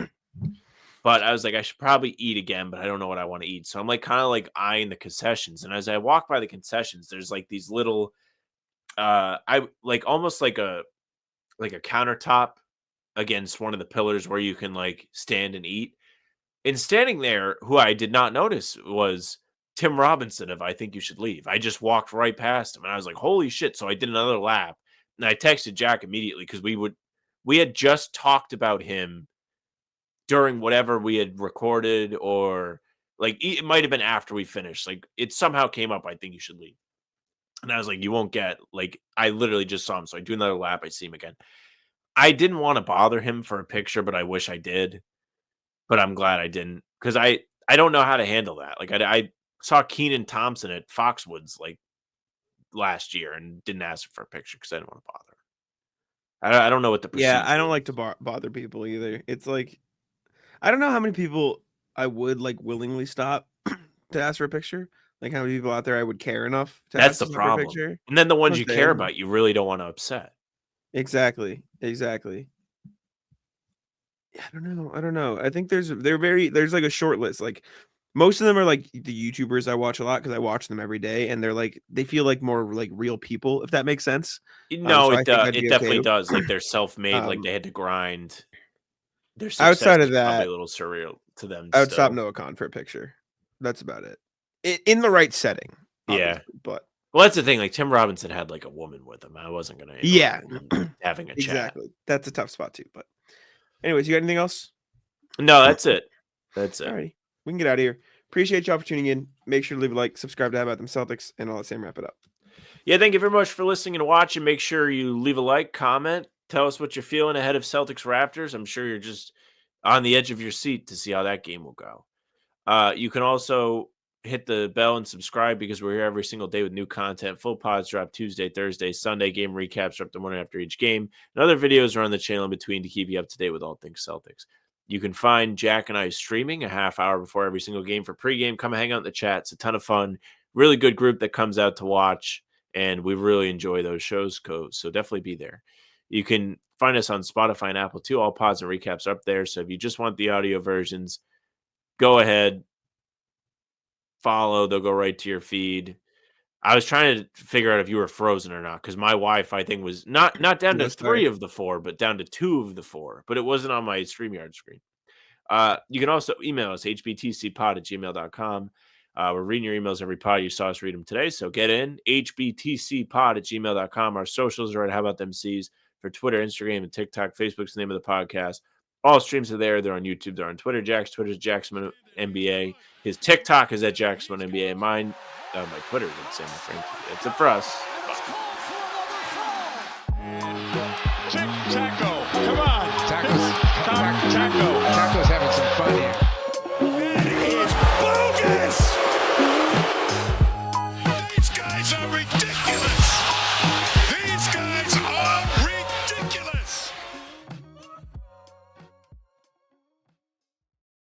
but I was like, I should probably eat again, but I don't know what I want to eat. So I'm like kind of like eyeing the concessions. And as I walk by the concessions, there's like these little I like almost like a countertop against one of the pillars where you can like stand and eat. And standing there, who I did not notice was Tim Robinson of I Think You Should Leave. I just walked right past him and I was like, holy shit. So I did another lap and I texted Jack immediately because we had just talked about him during whatever we had recorded, or like it might have been after we finished. Like it somehow came up, I Think You Should Leave. And I was like, you won't get, like, I literally just saw him. So I do another lap. I see him again. I didn't want to bother him for a picture, but I wish I did. But I'm glad I didn't, because I don't know how to handle that. Like I saw Keenan Thompson at Foxwoods like last year and didn't ask him for a picture because I didn't want to bother. I don't know what the procedure. Yeah, I don't like to bother people either. It's like, I don't know how many people I would like willingly stop to ask for a picture. Like how many people out there I would care enough to That's ask the for a problem. picture. And then the ones you care about, you really don't want to upset. Exactly. I don't know. I think there's like a short list. Like most of them are like the YouTubers I watch a lot because I watch them every day, and they're like they feel like more like real people, if that makes sense. No, so it definitely does. Like they're self-made, like they had to grind. Their success outside of is probably that, a little surreal to them. I would stop Noah Khan for a picture. That's about it. In the right setting. Yeah, but well, that's the thing. Like Tim Robinson had like a woman with him. I wasn't gonna. Having a chat. Exactly. That's a tough spot too. But anyways, you got anything else? No, that's it. That's it. All right, we can get out of here. Appreciate y'all for tuning in. Make sure to leave a like, subscribe to How About Them Celtics, and I'll let Sam wrap it up. Yeah, thank you very much for listening and watching. Make sure you leave a like, comment, tell us what you're feeling ahead of Celtics Raptors. I'm sure you're just on the edge of your seat to see how that game will go. You can also hit the bell and subscribe because we're here every single day with new content. Full pods drop Tuesday, Thursday, Sunday. Game recaps drop the morning after each game. And other videos are on the channel in between to keep you up to date with all things Celtics. You can find Jack and I streaming a half hour before every single game for pregame. Come hang out in the chat. It's a ton of fun. Really good group that comes out to watch, and we really enjoy those shows. So definitely be there. You can find us on Spotify and Apple too. All pods and recaps are up there. So if you just want the audio versions, go ahead, follow. They'll go right to your feed. I was trying to figure out if you were frozen or not because my Wi-Fi thing was not down to Yes, 3 sir. of the 4, but down to 2 of the 4. But it wasn't on my StreamYard screen. You can also email us, hbtcpod@gmail.com. We're reading your emails every pod. You saw us read them today, so get in. hbtcpod@gmail.com. Our socials are at How About Them C's for Twitter, Instagram, and TikTok. Facebook's the name of the podcast. All streams are there. They're on YouTube. They're on Twitter. Jack's Twitter is Jackson NBA. His TikTok is at Jackson NBA. Mine, my Twitter is at Sam Frank. That's it for us. Tic-tac-toe.